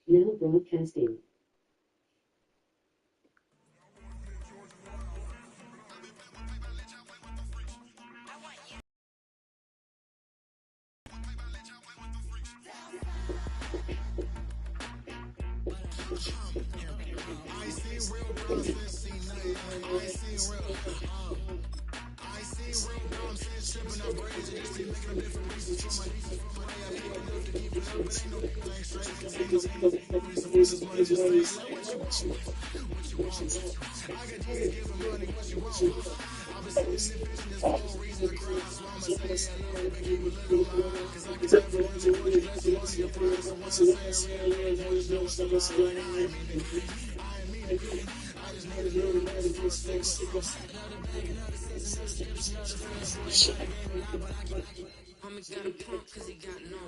Now broadcasting. Homie got a pump cause he got no.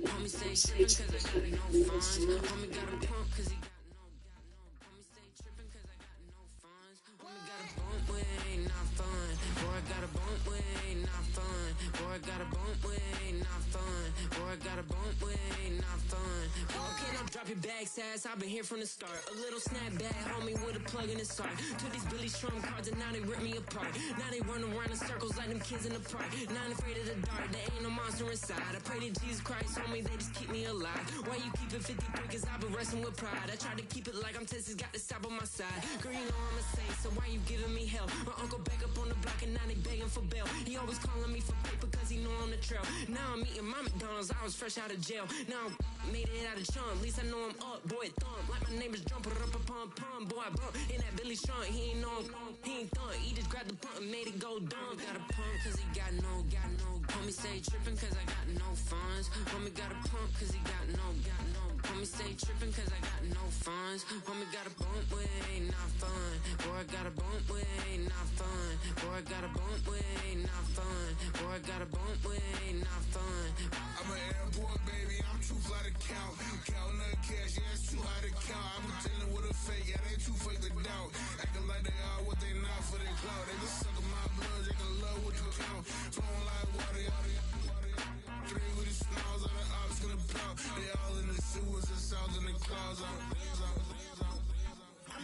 Homie stay trippin' cause I got no funds. Homie got a pump cause he got no. Homie stay trippin' cause I got no funds. Homie got a bump with ain't not fun. Boy, I got a bump with ain't not fun. Boy, I got a bump with ain't not fun. Boy, I got a bump with ain't not fun. Okay, now drop your bag, sass. I've been here from the start. A little snapback, homie, with a plug in his heart. Took these Billy Strum cards and now they rip me apart. Now they run around in circles like them kids in the park. Not afraid of the dark, there ain't no monster inside. I pray to Jesus Christ, homie, they just keep me alive. Why you keep it 53? Cause I've been wrestling with pride. I try to keep it like I'm Texas, got the stop on my side. Girl, you know I'm a saint, so why you giving me hell? My uncle back up on the block and now they begging for bail. He always calling me for paper cause he know I'm the trail. Now I'm eating my McDonald's, I was fresh out of jail. Now I made it out of chum, at least I know I'm up, boy, thump. Like my neighbor's jumper up a pum pum. Boy, I bump in that Billy Strong, he ain't know he ain't thump. He just grabbed the pump and made it go dumb. Got a pump cause he got no. Homie stay trippin' cause I got no funds. Homie got a pump cause he got no. Homie stay trippin' cause I got no funds. Homie got a bump with ain't not fun. Boy, I got a bump with ain't not fun. Boy, I got a bump with ain't not fun. Boy, I got a bump with ain't not fun. I'm an airport baby, I'm too fly to count. Counting that cash, yeah, it's too high to count. I'm pretending with a fake, yeah, they too fake to doubt. Acting like they are what they not for their clout. They just suckin' my blood, they can love what you count. Flowing like water, three with the snows, all the ops gonna plow. They all in the sewers, the south in the clouds. I'ma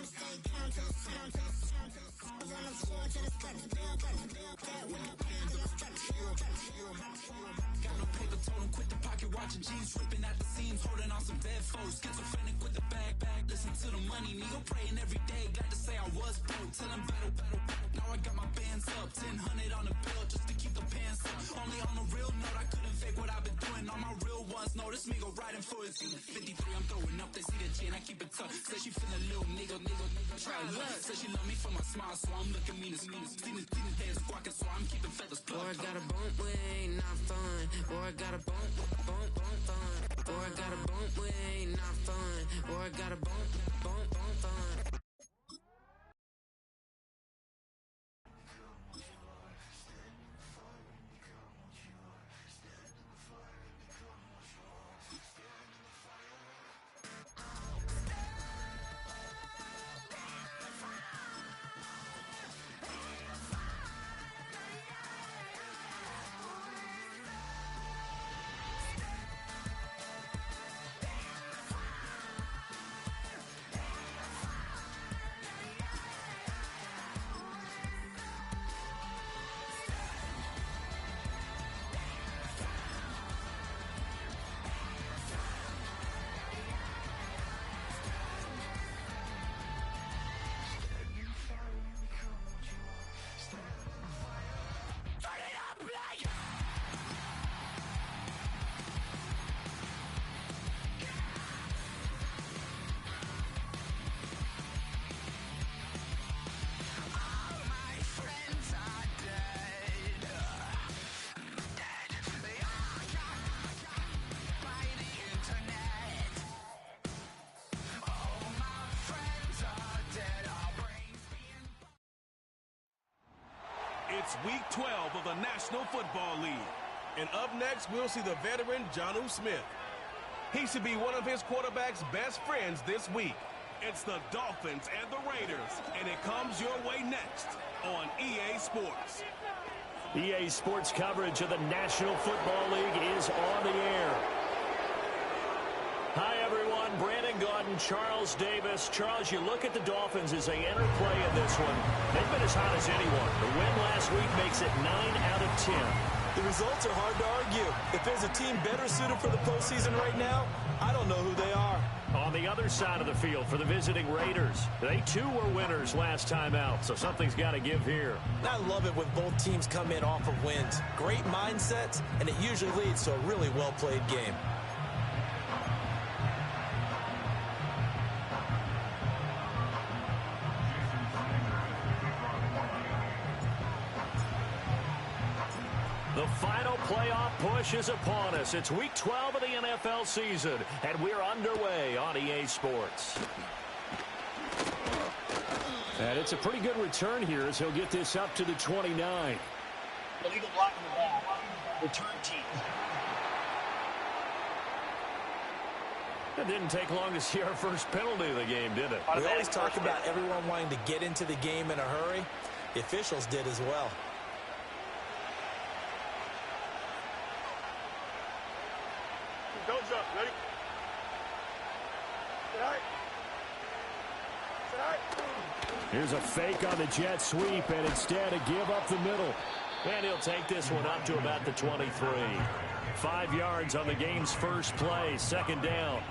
stay down to the sound, to the sound, to the sound. On the floor to the cut, the bill, that with the pen to the structure. Got no paper, told him quit the pocket, watching jeans ripping at the seams, holding on some dead foes. Schizophrenic with the bag, listen to the money, nigga praying every day. Glad to say I was broke, till I'm battle. Now I got my bands up, 1000 on the bill just to keep the pants up. Only on a real note, I couldn't fake what I've been doing. All my real ones know this nigga riding for his 53. I'm throwing up, they see the chain, I keep it tough. Say she feeling little nigga, try luck. Say she love me for my smile, so I'm looking mean as Seen his days squawking, so I'm keeping feathers plucked. Boy, I got a bump with ain't not fun. Boy, I got a bump fun. Boy, I got a bump with ain't not fun. Boy, I got a bump fun. It's week 12 of the National Football League. And up next, we'll see the veteran Jonnu Smith. He should be one of his quarterback's best friends this week. It's the Dolphins and the Raiders, and it comes your way next on EA Sports. EA Sports coverage of the National Football League is on the air. Hi, everyone. Brandon Gaudin, Charles Davis. Charles, you look at the Dolphins as they enter play in this one. They've been as hot as anyone. The win last week makes it 9 out of 10. The results are hard to argue. If there's a team better suited for the postseason right now, I don't know who they are. On the other side of the field for the visiting Raiders, they too were winners last time out, so something's got to give here. I love it when both teams come in off of wins. Great mindsets, and it usually leads to a really well-played game. The final playoff push is upon us. It's week 12 of the NFL season, and we're underway on EA Sports. And it's a pretty good return here as he'll get this up to the 29. Illegal block in the back. Return team. It didn't take long to see our first penalty of the game, did it? We always talk about everyone wanting to get into the game in a hurry. The officials did as well. Don't jump. Ready? All right. All right. Here's a fake on the jet sweep, and instead a give up the middle. And he'll take this one up to about the 23. 5 yards on the game's first play, second down.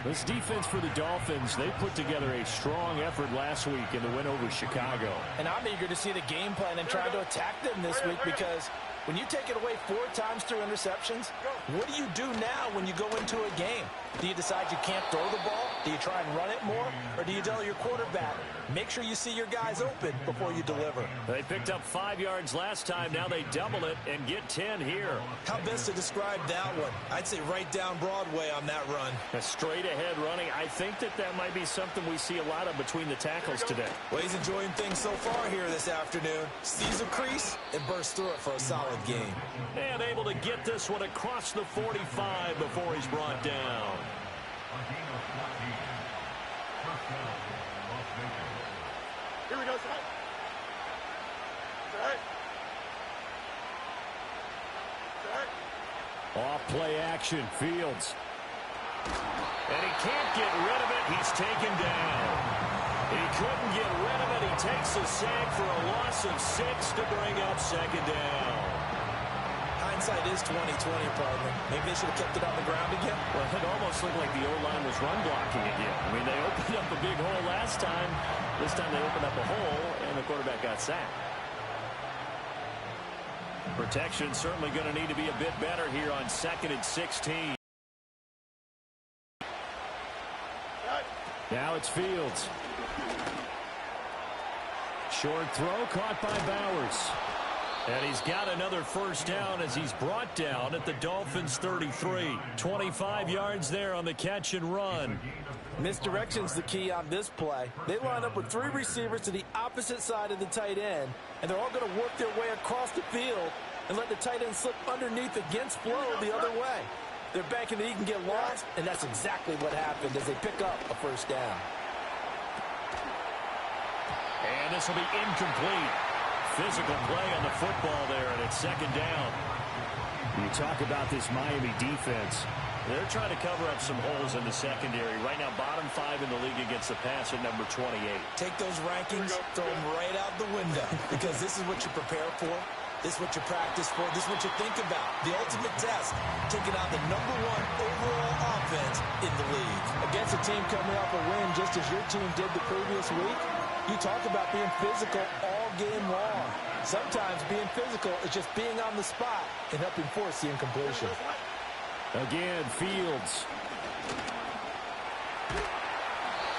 This defense for the Dolphins, they put together a strong effort last week in the win over Chicago. And I'm eager to see the game plan and try to attack them this week, because when you take it away 4 times through interceptions, what do you do now when you go into a game? Do you decide you can't throw the ball? Do you try and run it more? Or do you tell your quarterback, make sure you see your guys open before you deliver? They picked up 5 yards last time. Now they double it and get 10 here. How best to describe that one? I'd say right down Broadway on that run. A straight ahead running. I think that might be something we see a lot of between the tackles today. Well, he's enjoying things so far here this afternoon. Sees a crease and bursts through it for a solid game. And able to get this one across the 45 before he's brought down. Here we go, son. All right. All right. Off play action, Fields. And he can't get rid of it. He's taken down. He couldn't get rid of it. He takes a sack for a loss of 6 to bring up second down. Hindsight is 20/20, partner. Maybe they should have kept it on the ground again. Well, it almost looked like the O-line was run blocking again. I mean, they opened up a big hole last time. This time they opened up a hole, and the quarterback got sacked. Protection certainly going to need to be a bit better here on 2nd and 16. Now it's Fields. Short throw caught by Bowers. And he's got another first down as he's brought down at the Dolphins' 33. 25 yards there on the catch and run. Misdirection's the key on this play. They line up with 3 receivers to the opposite side of the tight end, and they're all going to work their way across the field and let the tight end slip underneath against flow the other way. They're banking that he can get lost, and that's exactly what happened as they pick up a first down. And this will be incomplete. Physical play on the football there, and it's second down. You talk about this Miami defense. They're trying to cover up some holes in the secondary. Right now, bottom 5 in the league against the pass at number 28. Take those rankings, throw them right out the window, because this is what you prepare for. This is what you practice for. This is what you think about. The ultimate test, taking out the #1 overall offense in the league. Against a team coming off a win just as your team did the previous week, you talk about being physical all game long. Sometimes being physical is just being on the spot and helping force the incompletion. Again, Fields.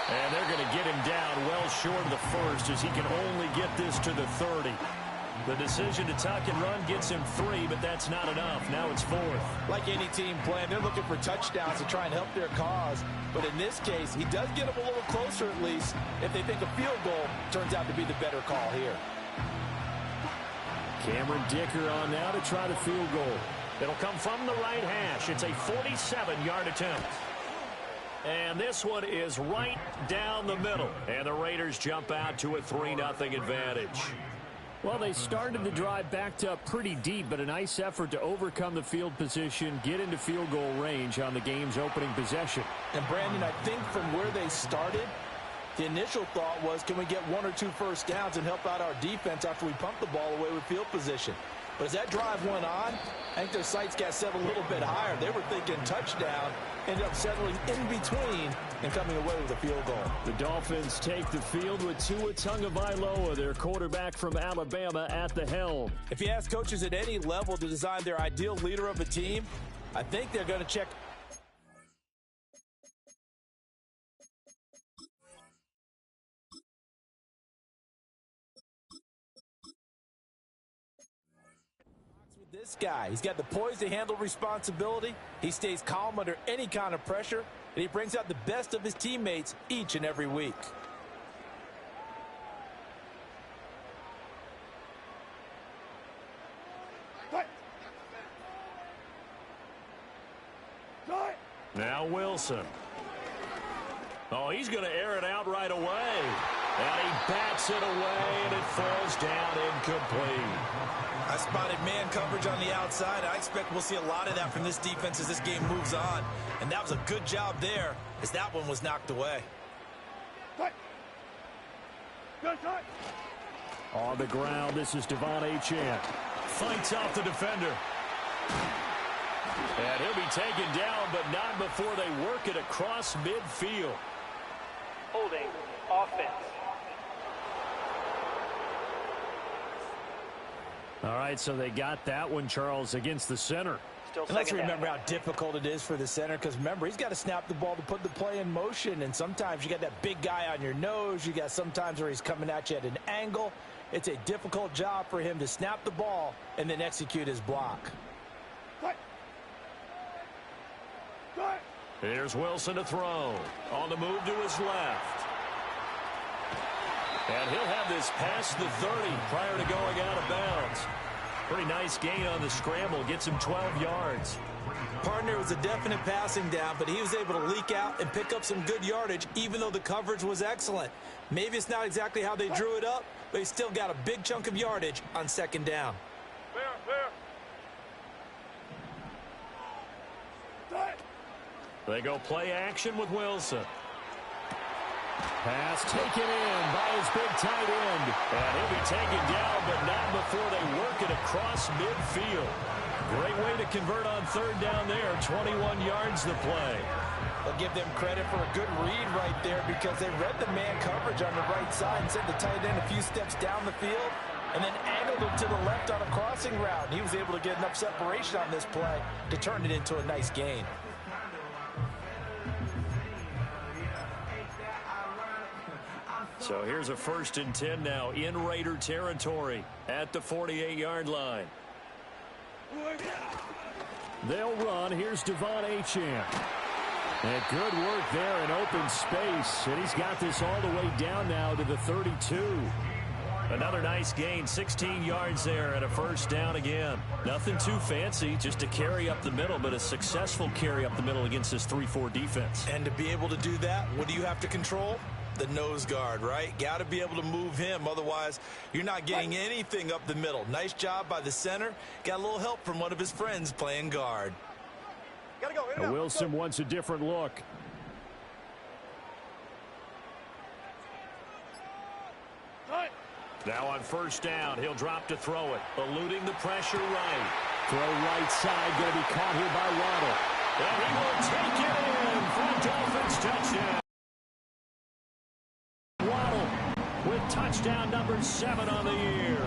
And they're going to get him down well short of the first as he can only get this to the 30. The decision to tuck and run gets him 3, but that's not enough. Now it's 4th. Like any team playing, they're looking for touchdowns to try and help their cause. But in this case, he does get them a little closer at least if they think a field goal turns out to be the better call here. Cameron Dicker on now to try the field goal. It'll come from the right hash. It's a 47-yard attempt. And this one is right down the middle. And the Raiders jump out to a 3-0 advantage. Well, they started the drive backed up pretty deep, but a nice effort to overcome the field position, get into field goal range on the game's opening possession. And, Brandon, I think from where they started, the initial thought was, can we get 1 or 2 first downs and help out our defense after we pump the ball away with field position? But as that drive went on, I think their sights got set a little bit higher. They were thinking touchdown, ended up settling in between and coming away with a field goal. The Dolphins take the field with Tua Tagovailoa, their quarterback from Alabama, at the helm. If you ask coaches at any level to design their ideal leader of a team, I think they're going to check. This guy, he's got the poise to handle responsibility. He stays calm under any kind of pressure, and he brings out the best of his teammates each and every week. Now Wilson. Oh, he's going to air it out right away. And he bats it away, and it falls down incomplete. I spotted man coverage on the outside. I expect we'll see a lot of that from this defense as this game moves on. And that was a good job there as that one was knocked away. On the ground, this is Devon Achane. Fights off the defender. And he'll be taken down, but not before they work it across midfield. Holding offense. All right, so they got that one, Charles, against the center. And let's remember how difficult it is for the center, because remember, he's got to snap the ball to put the play in motion, and sometimes you got that big guy on your nose. You got sometimes where he's coming at you at an angle. It's a difficult job for him to snap the ball and then execute his block. Here's Wilson to throw. On the move to his left. And he'll have this past the 30 prior to going out of bounds. Pretty nice gain on the scramble. Gets him 12 yards. Partner, was a definite passing down, but he was able to leak out and pick up some good yardage, even though the coverage was excellent. Maybe it's not exactly how they drew it up, but he still got a big chunk of yardage on second down. They go play action with Wilson. Pass taken in by his big tight end. And he'll be taken down, but not before they work it across midfield. Great way to convert on third down there. 21 yards to play. I'll give them credit for a good read right there because they read the man coverage on the right side and sent the tight end a few steps down the field and then angled him to the left on a crossing route. And he was able to get enough separation on this play to turn it into a nice gain. So here's a 1st and 10 now in Raider territory at the 48-yard line. They'll run. Here's Devon Achane. And good work there in open space. And he's got this all the way down now to the 32. Another nice gain, 16 yards there and a 1st down again. Nothing too fancy, just a carry up the middle, but a successful carry up the middle against this 3-4 defense. And to be able to do that, what do you have to control? The nose guard, right? Got to be able to move him. Otherwise, you're not getting anything up the middle. Nice job by the center. Got a little help from one of his friends playing guard. Gotta go. Now Wilson wants a different look. Now on 1st down, he'll drop to throw it. Eluding the pressure right. Throw right side, going to be caught here by Waddle. And he will take it in for a Dolphins touchdown. With touchdown number 7 on the year.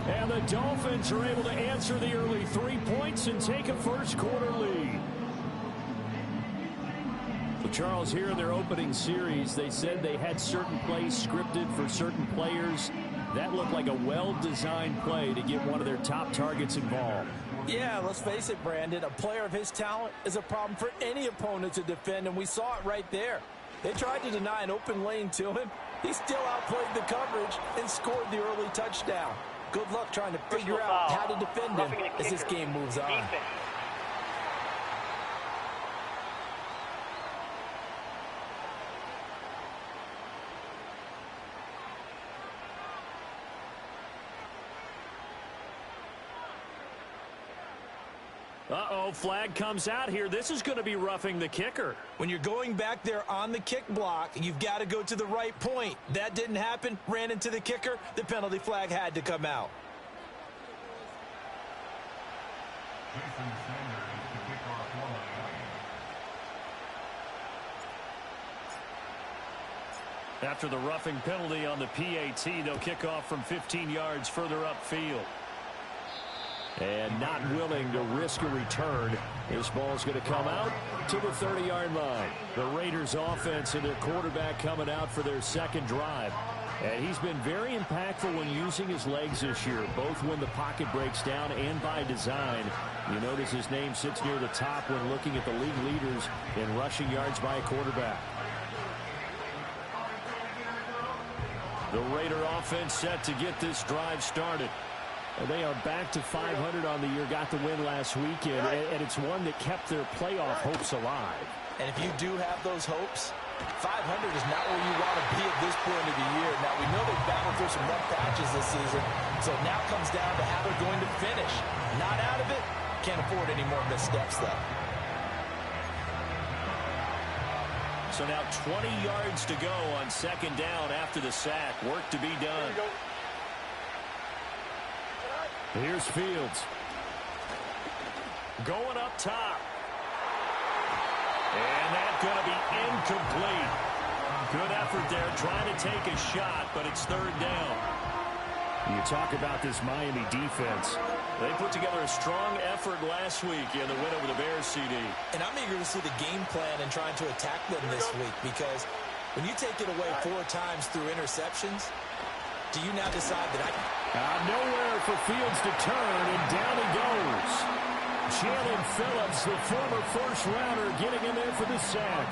And the Dolphins are able to answer the early 3 points and take a 1st quarter lead. Well, Charles, here in their opening series, they said they had certain plays scripted for certain players. That looked like a well-designed play to get one of their top targets involved. Yeah, let's face it, Brandon. A player of his talent is a problem for any opponent to defend, and we saw it right there. They tried to deny an open lane to him. He still outplayed the coverage and scored the early touchdown. Good luck trying to figure out how to defend him as this game moves on. Uh-oh, flag comes out here. This is going to be roughing the kicker. When you're going back there on the kick block, you've got to go to the right point. That didn't happen. Ran into the kicker. The penalty flag had to come out. After the roughing penalty on the PAT, they'll kick off from 15 yards further upfield. And not willing to risk a return, this ball's going to come out to the 30-yard line. The Raiders offense and their quarterback coming out for their second drive. And he's been very impactful when using his legs this year, both when the pocket breaks down and by design. You notice his name sits near the top when looking at the league leaders in rushing yards by a quarterback. The Raider offense set to get this drive started. They are back to 500 on the year, got the win last weekend, and it's one that kept their playoff hopes alive. And if you do have those hopes, 500 is not where you want to be at this point of the year. Now, we know they've battled through some rough patches this season, so now comes down to how they're going to finish. Not out of it, can't afford any more missteps, though. So now 20 yards to go on second down after the sack. Work to be done. Here's Fields. Going up top. And that's going to be incomplete. Good effort there trying to take a shot, but it's third down. You talk about this Miami defense. They put together a strong effort last week in the win over the Bears, CD. And I'm eager to see the game plan and trying to attack them this week, because when you take it away 4 times through interceptions, do you now decide that nowhere for Fields to turn, and down he goes. Jalen Phillips, the former first-rounder, getting in there for the sack.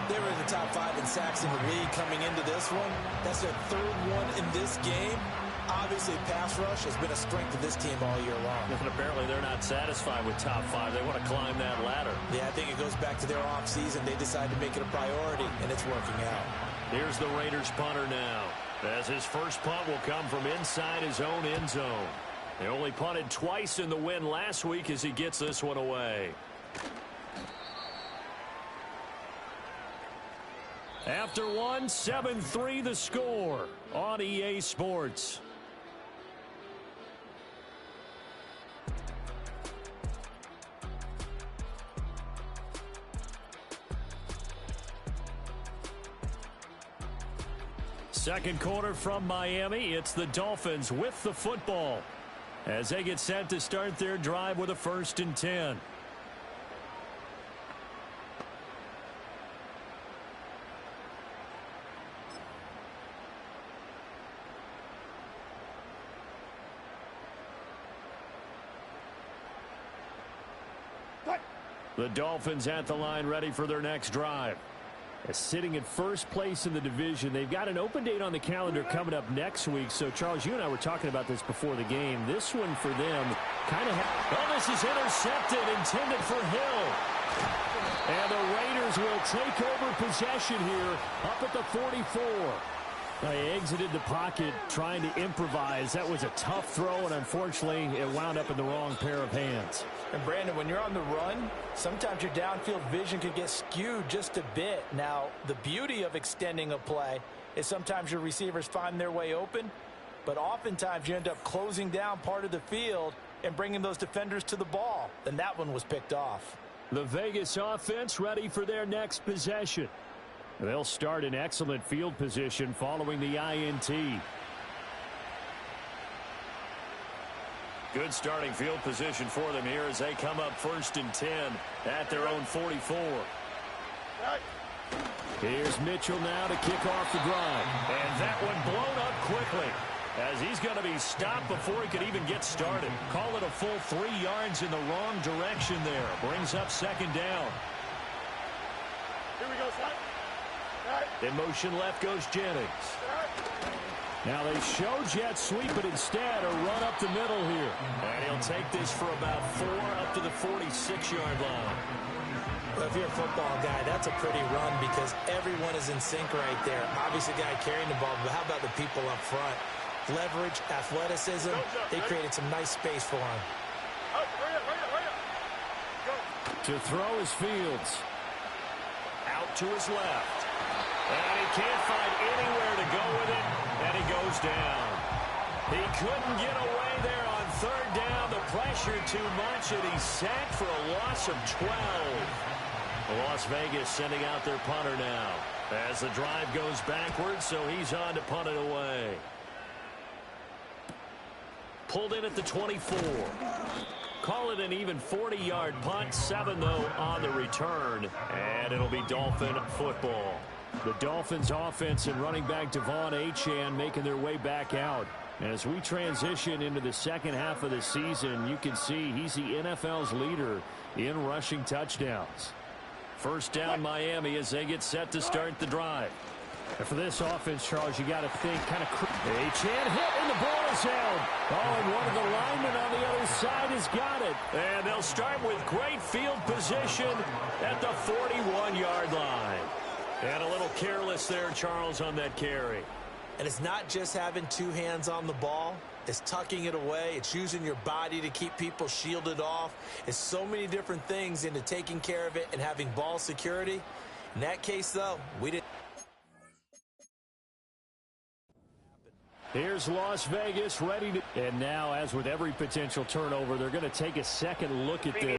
They were in the top 5 in sacks in the league coming into this one. That's their third one in this game. Obviously, pass rush has been a strength of this team all year long. And apparently they're not satisfied with top 5. They want to climb that ladder. Yeah, I think it goes back to their offseason. They decided to make it a priority, and it's working out. Here's the Raiders punter now, as his first punt will come from inside his own end zone. They only punted twice in the win last week as he gets this one away. After one, 7-3 the score on EA Sports. Second quarter from Miami. It's the Dolphins with the football as they get set to start their drive with a 1st and 10. The Dolphins at the line ready for their next drive. Sitting in first place in the division. They've got an open date on the calendar coming up next week. So, Charles, you and I were talking about this before the game. This one for them kind of... Oh, this is intercepted, intended for Hill. And the Raiders will take over possession here up at the 44. They exited the pocket trying to improvise. That was a tough throw, and unfortunately, it wound up in the wrong pair of hands. And, Brandon, when you're on the run, sometimes your downfield vision can get skewed just a bit. Now, the beauty of extending a play is sometimes your receivers find their way open, but oftentimes you end up closing down part of the field and bringing those defenders to the ball. And that one was picked off. The Vegas offense ready for their next possession. They'll start in excellent field position following the INT. Good starting field position for them here as they come up 1st and 10 at their own 44. Here's Mitchell now to kick off the drive. And that one blown up quickly as he's going to be stopped before he could even get started. Call it a full 3 yards in the wrong direction there. Brings up 2nd down. Here we go, son. In motion left goes Jennings. Now they show jet sweep, but instead a run up the middle here. And he'll take this for about 4 up to the 46-yard line. Well, if you're a football guy, that's a pretty run because everyone is in sync right there. Obviously, the guy carrying the ball, but how about the people up front? Leverage, athleticism, they created some nice space for him. To throw is Fields. Out to his left. And he can't find anywhere to go with it, and he goes down. He couldn't get away there on third down. The pressure too much, and he's sacked for a loss of 12. Las Vegas sending out their punter now as the drive goes backwards, so he's on to punt it away. Pulled in at the 24. Call it an even 40-yard punt. 7, though, on the return. And it'll be Dolphin football. The Dolphins offense and running back Devon Achane making their way back out. As we transition into the second half of the season, you can see he's the NFL's leader in rushing touchdowns. First down, Miami, as they get set to start the drive. And for this offense, Charles, you got to think kind of... Achane hit, and the ball is held. Oh, and one of the linemen on the other side has got it. And they'll start with great field position at the 41-yard line. And a little careless there, Charles, on that carry. And it's not just having two hands on the ball. It's tucking it away. It's using your body to keep people shielded off. It's so many different things into taking care of it and having ball security. In that case, though, we didn't. Here's Las Vegas ready to... And now, as with every potential turnover, they're going to take a second look at this.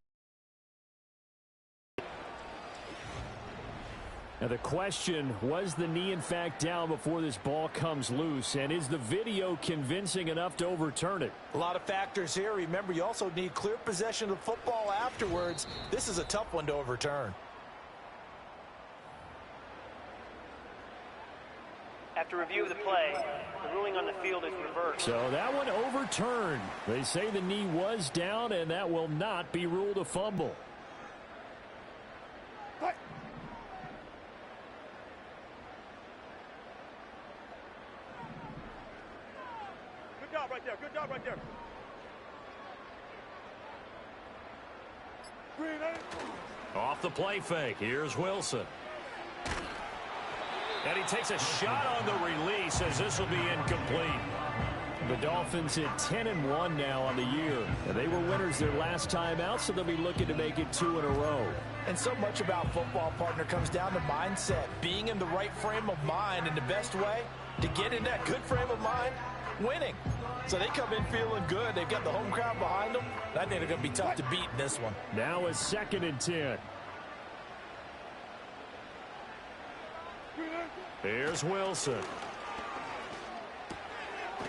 Now, the question, was the knee in fact down before this ball comes loose? And is the video convincing enough to overturn it? A lot of factors here. Remember, you also need clear possession of football afterwards. This is a tough one to overturn. After review of the play, the ruling on the field is reversed. So that one overturned. They say the knee was down, and that will not be ruled a fumble. Good job right there. Good job right there. Green, Off the play fake. Here's Wilson. And he takes a shot on the release as this will be incomplete. The Dolphins at 10-1 now on the year. And they were winners their last time out, so they'll be looking to make it 2 in a row. And so much about football, partner, comes down to mindset. Being in the right frame of mind, and the best way to get in that good frame of mind, winning. So they come in feeling good. They've got the home crowd behind them. I think they're going to be tough to beat in this one. Now a 2nd and 10. Here's Wilson.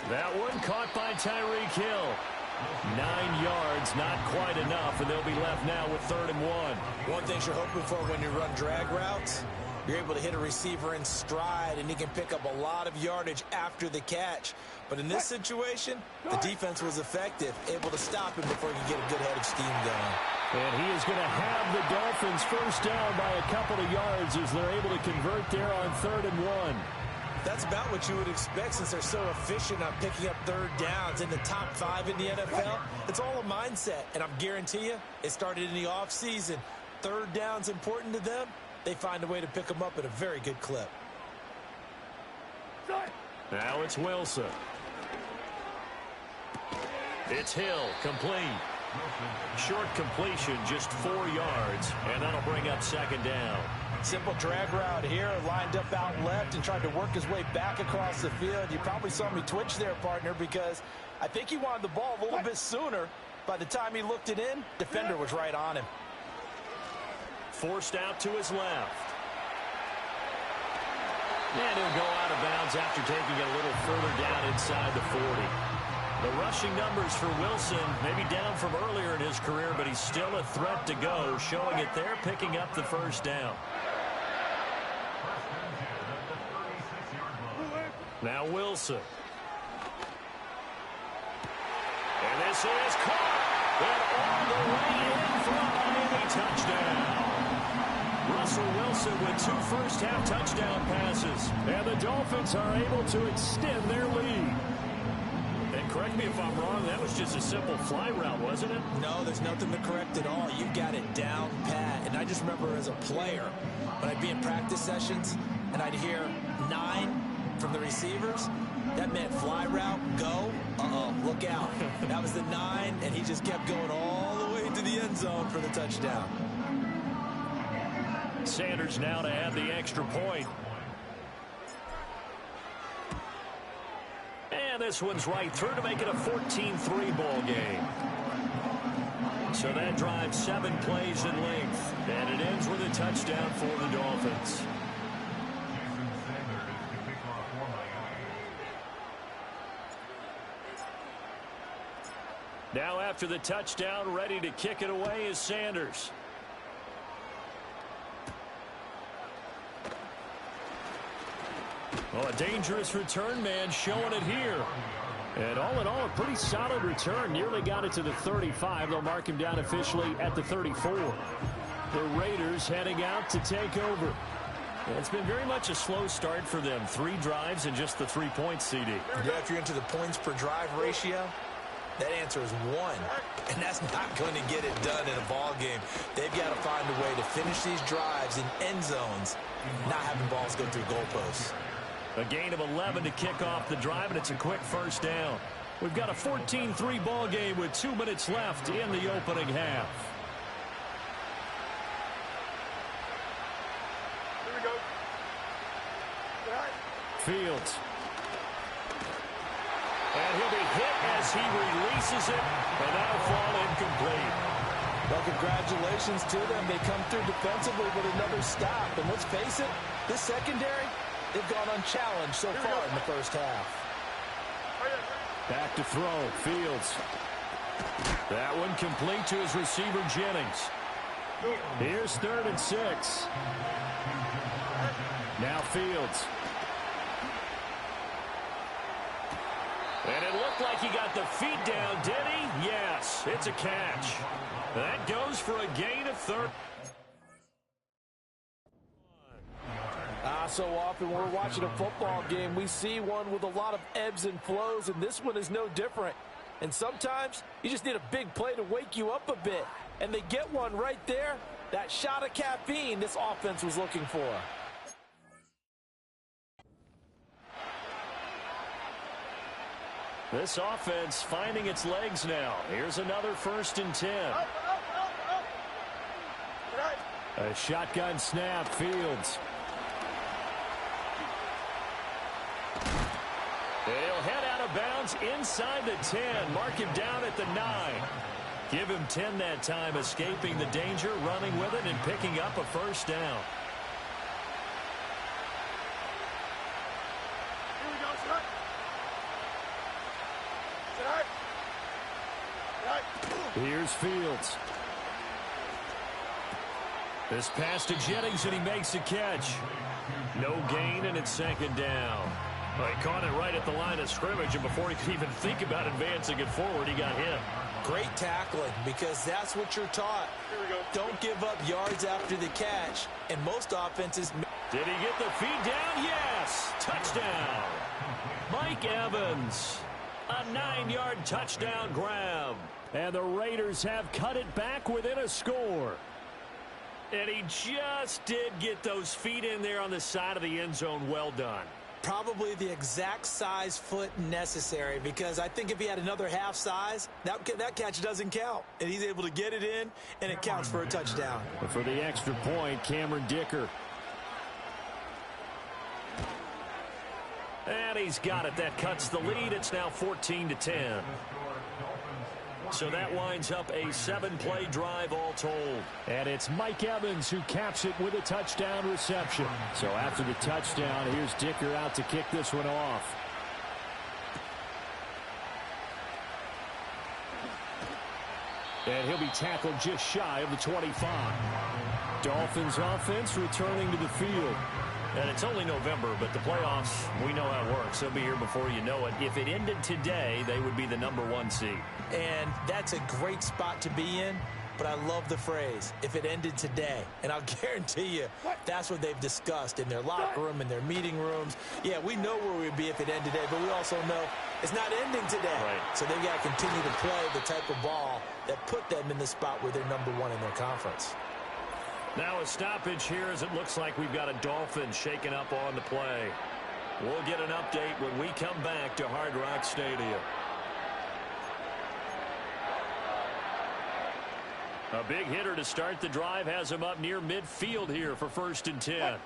That one caught by Tyreek Hill. 9 yards, not quite enough, and they'll be left now with 3rd and 1. One thing you're hoping for when you run drag routes, you're able to hit a receiver in stride, and he can pick up a lot of yardage after the catch. But in this situation, the defense was effective, able to stop him before he could get a good head of steam going. And he is going to have the Dolphins first down by a couple of yards as they're able to convert there on 3rd and 1. That's about what you would expect since they're so efficient on picking up 3rd downs in the top 5 in the NFL. It's all a mindset, and I'm guarantee you it started in the offseason. 3rd down's important to them. They find a way to pick them up at a very good clip. Now it's Wilson. It's Hill, complete. Short completion, just 4 yards, and that'll bring up 2nd down. Simple drag route here, lined up out left and tried to work his way back across the field. You probably saw me twitch there, partner, because I think he wanted the ball a little bit sooner. By the time he looked it in, defender was right on him. Forced out to his left. And he'll go out of bounds after taking it a little further down inside the 40. The rushing numbers for Wilson maybe down from earlier in his career, but he's still a threat to go, showing it there, picking up the 1st down. Now Wilson. And this is caught. And all the way in for a Miami touchdown. Russell Wilson with 2 first-half touchdown passes. And the Dolphins are able to extend their lead. And correct me if I'm wrong, that was just a simple fly route, wasn't it? No, there's nothing to correct at all. You got it down pat. And I just remember as a player, when I'd be in practice sessions and I'd hear 9 from the receivers, that meant fly route, go, look out. That was the 9, and he just kept going all the way to the end zone for the touchdown. Sanders now to have the extra point. And this one's right through to make it a 14-3 ball game. So that drives 7 plays in length. And it ends with a touchdown for the Dolphins. Now after the touchdown, ready to kick it away is Sanders. Well, a dangerous return man showing it here. And all in all, a pretty solid return. Nearly got it to the 35. They'll mark him down officially at the 34. The Raiders heading out to take over. It's been very much a slow start for them. 3 drives and just the 3 points, CD. Yeah, if you're into the points per drive ratio, that answer is 1. And that's not going to get it done in a ball game. They've got to find a way to finish these drives in end zones, not having balls go through goalposts. A gain of 11 to kick off the drive, and it's a quick first down. We've got a 14-3 ball game with 2 minutes left in the opening half. Here we go. Fields. And he'll be hit as he releases it, and that'll fall incomplete. Well, congratulations to them. They come through defensively with another stop. And let's face it, this secondary, they've gone unchallenged so far in the first half. Back to throw. Fields. That one complete to his receiver, Jennings. Here's 3rd and 6. Now Fields. And it looked like he got the feet down, did he? Yes, it's a catch. That goes for a gain of 30. So often we're watching a football game, we see one with a lot of ebbs and flows, and this one is no different. And sometimes you just need a big play to wake you up a bit. And they get one right there. That shot of caffeine this offense was looking for. This offense finding its legs now. Here's another 1st and 10. A shotgun snap. Fields. He'll head out of bounds inside the 10. Mark him down at the 9. Give him 10 that time, escaping the danger, running with it, and picking up a first down. Here we go, sir. Here's Fields. This pass to Jennings, and he makes a catch. No gain, and it's 2nd down. Well, he caught it right at the line of scrimmage, and before he could even think about advancing it forward, he got hit. Great tackling, because that's what you're taught. Here we go. Don't give up yards after the catch, and most offenses... Did he get the feet down? Yes! Touchdown! Mike Evans. A 9-yard touchdown grab. And the Raiders have cut it back within a score. And he just did get those feet in there on the side of the end zone. Well done. Probably the exact size foot necessary, because I think if he had another half size, that catch doesn't count. And he's able to get it in, and it counts for a touchdown. But for the extra point, Cameron Dicker. And he's got it. That cuts the lead. It's now 14-10. So that winds up a 7-play drive all told. And it's Mike Evans who caps it with a touchdown reception. So after the touchdown, here's Dicker out to kick this one off. And he'll be tackled just shy of the 25. Dolphins offense returning to the field. And it's only November, but the playoffs, we know how it works. They'll be here before you know it. If it ended today, they would be the #1 seed. And that's a great spot to be in, but I love the phrase, if it ended today. And I'll guarantee you, that's what they've discussed in their locker room, in their meeting rooms. Yeah, we know where we'd be if it ended today, but we also know it's not ending today. Right. So they've got to continue to play the type of ball that put them in the spot where they're #1 in their conference. Now a stoppage here as it looks like we've got a Dolphin shaking up on the play. We'll get an update when we come back to Hard Rock Stadium. A big hitter to start the drive has him up near midfield here for 1st and 10.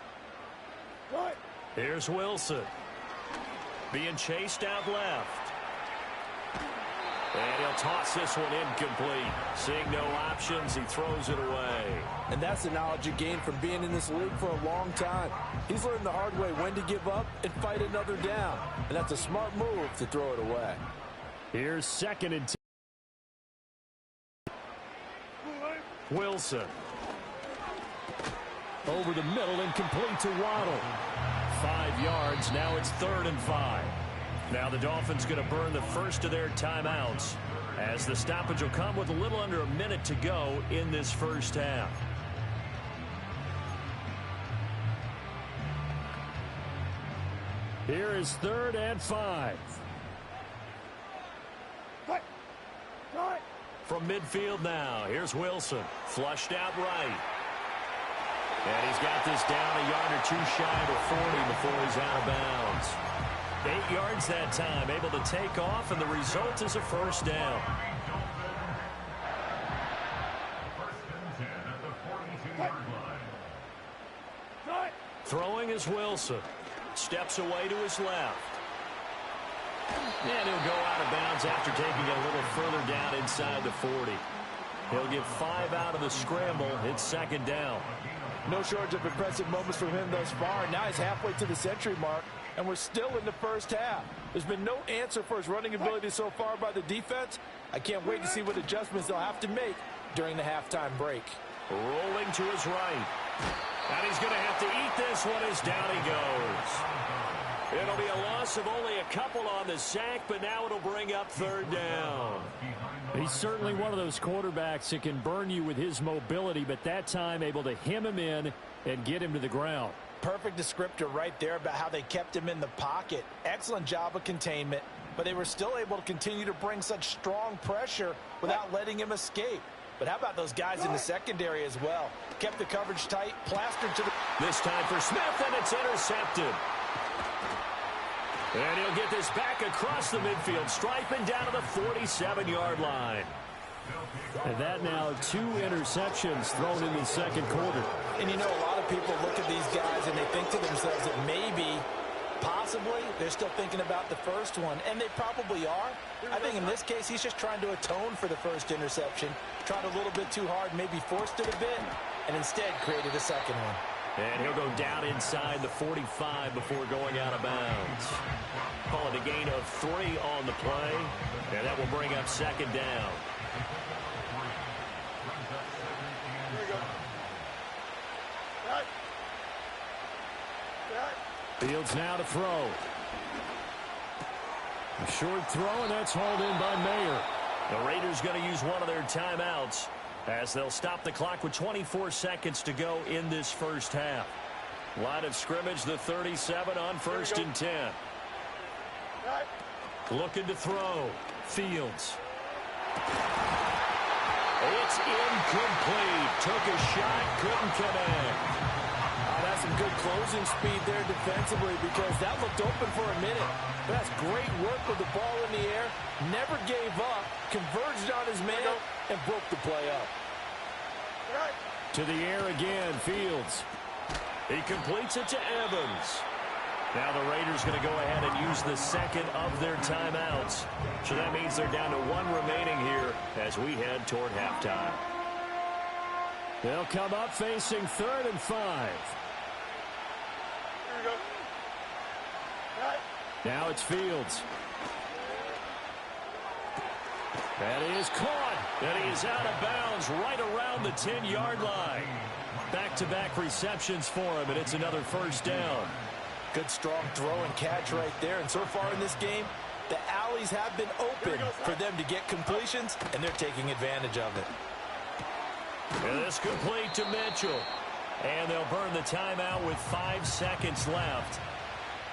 Here's Wilson. Being chased out left. And he'll toss this one incomplete. Seeing no options, he throws it away. And that's the knowledge you gain from being in this league for a long time. He's learned the hard way when to give up and fight another down. And that's a smart move to throw it away. Here's 2nd and 10. Wilson. Over the middle and complete to Waddle. 5 yards. Now it's 3rd and 5. Now the Dolphins going to burn the first of their timeouts as the stoppage will come with a little under a minute to go in this first half. Here is 3rd and 5. From midfield now, here's Wilson. Flushed out right. And he's got this down a yard or two shy of the 40 before he's out of bounds. 8 yards that time, able to take off, and the result is a first down. Throwing is Wilson. Steps away to his left. And he'll go out of bounds after taking it a little further down inside the 40. He'll get 5 out of the scramble. It's 2nd down. No shortage of impressive moments from him thus far. Now he's halfway to the century mark, and we're still in the first half. There's been no answer for his running ability so far by the defense. I can't wait to see what adjustments they'll have to make during the halftime break. Rolling to his right. And he's going to have to eat this one as down he goes. It'll be a loss of only a couple on the sack, but now it'll bring up 3rd down. He's certainly one of those quarterbacks that can burn you with his mobility, but that time able to hem him in and get him to the ground. Perfect descriptor right there about how they kept him in the pocket. Excellent job of containment, but they were still able to continue to bring such strong pressure without letting him escape. But how about those guys in the secondary as well? Kept the coverage tight, plastered to the... This time for Smith, and it's intercepted. And he'll get this back across the midfield, striping down to the 47-yard line. And that now 2 interceptions thrown in the 2nd quarter. And you know, a lot of people look at these guys and they think to themselves that maybe, possibly, they're still thinking about the first one. And they probably are. I think in this case, he's just trying to atone for the first interception. Tried a little bit too hard, maybe forced it a bit, and instead created a second one. And he'll go down inside the 45 before going out of bounds. Call it a gain of 3 on the play, and that will bring up 2nd down. Fields now to throw. A short throw, and that's hauled in by Mayer. The Raiders going to use one of their timeouts as they'll stop the clock with 24 seconds to go in this first half. Line of scrimmage, the 37 on 1st and 10. Looking to throw. Fields. It's incomplete. Took a shot, couldn't connect. That's some good closing speed there defensively because that looked open for a minute. But that's great work with the ball in the air. Never gave up. Converged on his man and broke the play up. To the air again, Fields. He completes it to Evans. Now the Raiders going to go ahead and use the 2nd of their timeouts. So that means they're down to 1 remaining here as we head toward halftime. They'll come up facing 3rd and 5. Now it's Fields. That is caught. And he is out of bounds right around the 10-yard line. Back-to-back receptions for him, and it's another first down. Good strong throw and catch right there. And so far in this game, the alleys have been open for them to get completions, and they're taking advantage of it. And this complete to Mitchell. And they'll burn the timeout with 5 seconds left.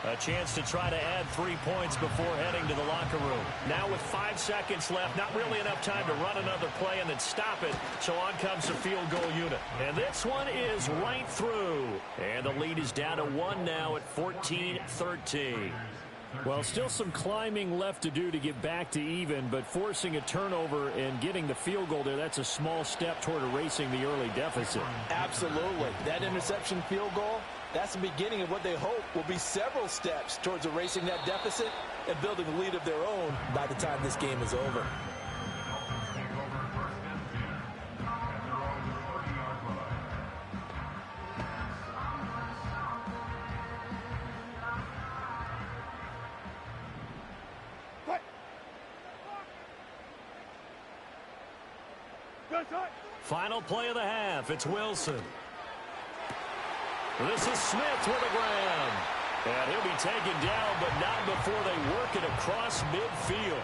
A chance to try to add 3 points before heading to the locker room. Now with 5 seconds left, not really enough time to run another play and then stop it. So on comes the field goal unit. And this one is right through. And the lead is down to 1 now at 14-13. Well, still some climbing left to do to get back to even, but forcing a turnover and getting the field goal there, that's a small step toward erasing the early deficit. Absolutely. That interception field goal, that's the beginning of what they hope will be several steps towards erasing that deficit and building a lead of their own by the time this game is over. Final play of the half. It's Wilson. This is Smith with a grab. And he'll be taken down, but not before they work it across midfield.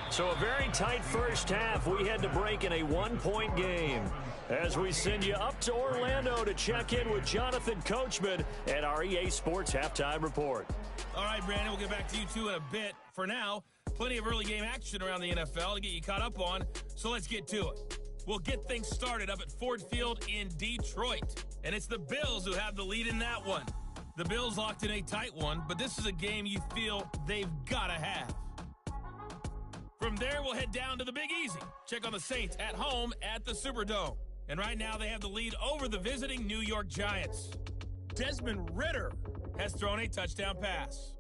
So a very tight first half. We had to break in a one-point game. As we send you up to Orlando to check in with Jonathan Coachman at our EA Sports Halftime Report. All right, Brandon, we'll get back to you two in a bit. For now, plenty of early game action around the NFL to get you caught up on, so let's get to it. We'll get things started up at Ford Field in Detroit, and it's the Bills who have the lead in that one. The Bills locked in a tight one, but this is a game you feel they've got to have. From there, we'll head down to the Big Easy. Check on the Saints at home at the Superdome. And right now, they have the lead over the visiting New York Giants. Desmond Ridder has thrown a touchdown pass.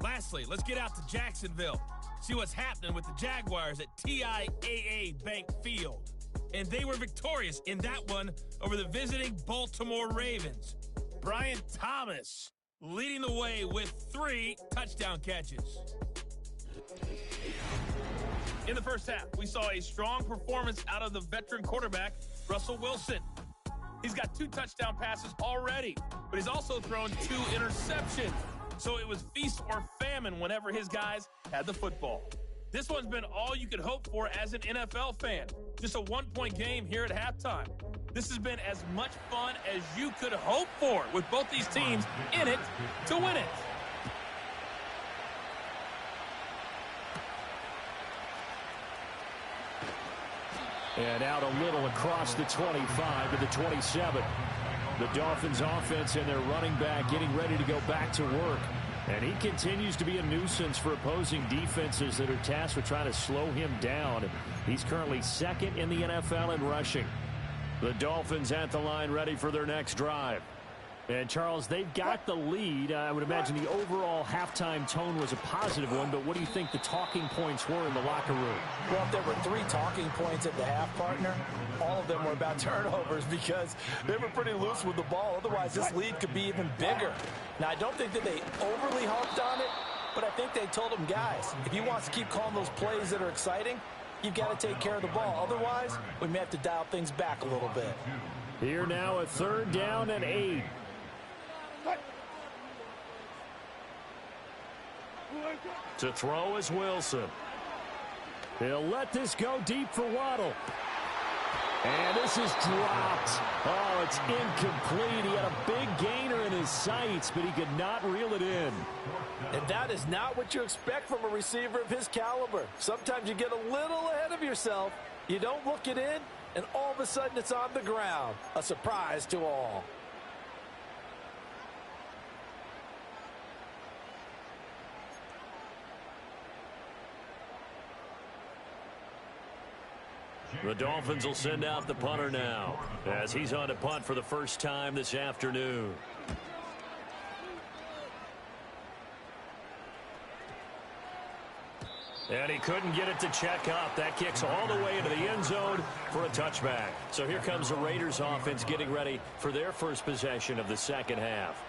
Lastly, let's get out to Jacksonville. See what's happening with the Jaguars at TIAA Bank Field. And they were victorious in that one over the visiting Baltimore Ravens. Brian Thomas leading the way with 3 touchdown catches. In the first half, we saw a strong performance out of the veteran quarterback, Russell Wilson. He's got 2 touchdown passes already, but he's also thrown 2 interceptions. So it was feast or famine whenever his guys had the football. This one's been all you could hope for as an NFL fan. Just a one-point game here at halftime. This has been as much fun as you could hope for with both these teams in it to win it. And out a little across the 25 to the 27. The Dolphins offense and their running back getting ready to go back to work. And he continues to be a nuisance for opposing defenses that are tasked with trying to slow him down. He's currently 2nd in the NFL in rushing. The Dolphins at the line ready for their next drive. And, Charles, they've got the lead. I would imagine the overall halftime tone was a positive one, but what do you think the talking points were in the locker room? Well, if there were 3 talking points at the half, partner, all of them were about turnovers because they were pretty loose with the ball. Otherwise, this lead could be even bigger. Now, I don't think that they overly harped on it, but I think they told them, guys, if he wants to keep calling those plays that are exciting, you've got to take care of the ball. Otherwise, we may have to dial things back a little bit. Here now, a 3rd down and 8. To throw is Wilson. He'll let this go deep for Waddle. And this is dropped. Oh, it's incomplete. He had a big gainer in his sights, but he could not reel it in. And that is not what you expect from a receiver of his caliber. Sometimes you get a little ahead of yourself. You don't look it in, and all of a sudden it's on the ground. A surprise to all. The Dolphins will send out the punter now as he's on to punt for the first time this afternoon. And he couldn't get it to check up. That kicks all the way into the end zone for a touchback. So here comes the Raiders offense getting ready for their first possession of the second half.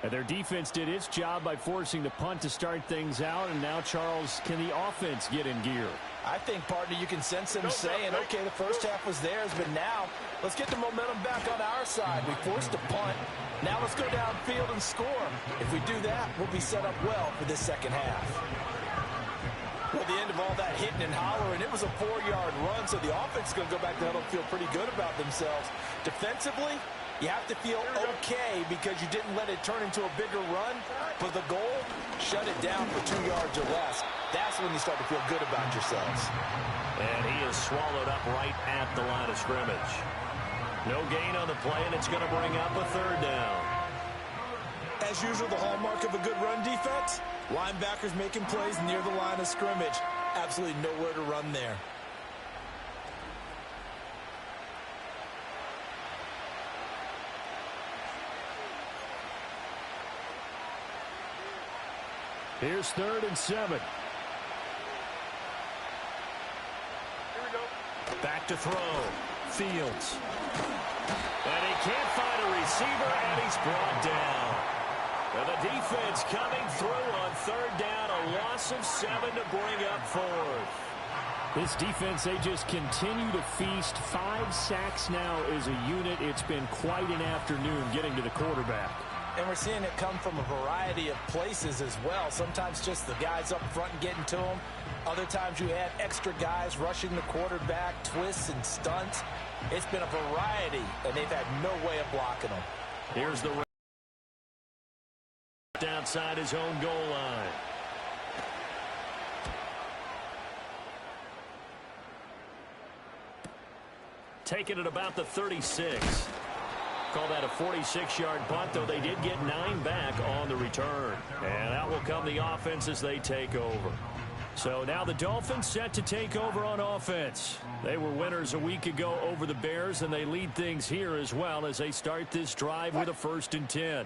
And their defense did its job by forcing the punt to start things out. And now, Charles, can the offense get in gear? I think, partner, you can sense them saying, okay, the first half was theirs, but now let's get the momentum back on our side. We forced a punt. Now let's go downfield and score. If we do that, we'll be set up well for this second half. Well, the end of all that hitting and hollering, it was a 4-yard run, so the offense is going to go back to huddle and feel pretty good about themselves. Defensively, you have to feel okay because you didn't let it turn into a bigger run. But the goal, shut it down for 2 yards or less. That's when you start to feel good about yourselves. And he is swallowed up right at the line of scrimmage. No gain on the play, and it's going to bring up a 3rd down. As as usual, the hallmark of a good run defense? Linebackers making plays near the line of scrimmage. Absolutely nowhere to run there. Here's 3rd and 7. Here we go. Back to throw. Fields. And he can't find a receiver, and he's brought down. And the defense coming through on 3rd down, a loss of 7 to bring up 4th. This defense, they just continue to feast. 5 sacks now as a unit. It's been quite an afternoon getting to the quarterback. And we're seeing it come from a variety of places as well. Sometimes just the guys up front and getting to them. Other times you add extra guys rushing the quarterback, twists and stunts. It's been a variety, and they've had no way of blocking them. Here's the outside his own goal line. Taking it about the 36. Call that a 46-yard bunt, though they did get 9 back on the return. And out will come the offense as they take over. So now the Dolphins set to take over on offense. They were winners a week ago over the Bears, and they lead things here as well as they start this drive with a 1st and 10.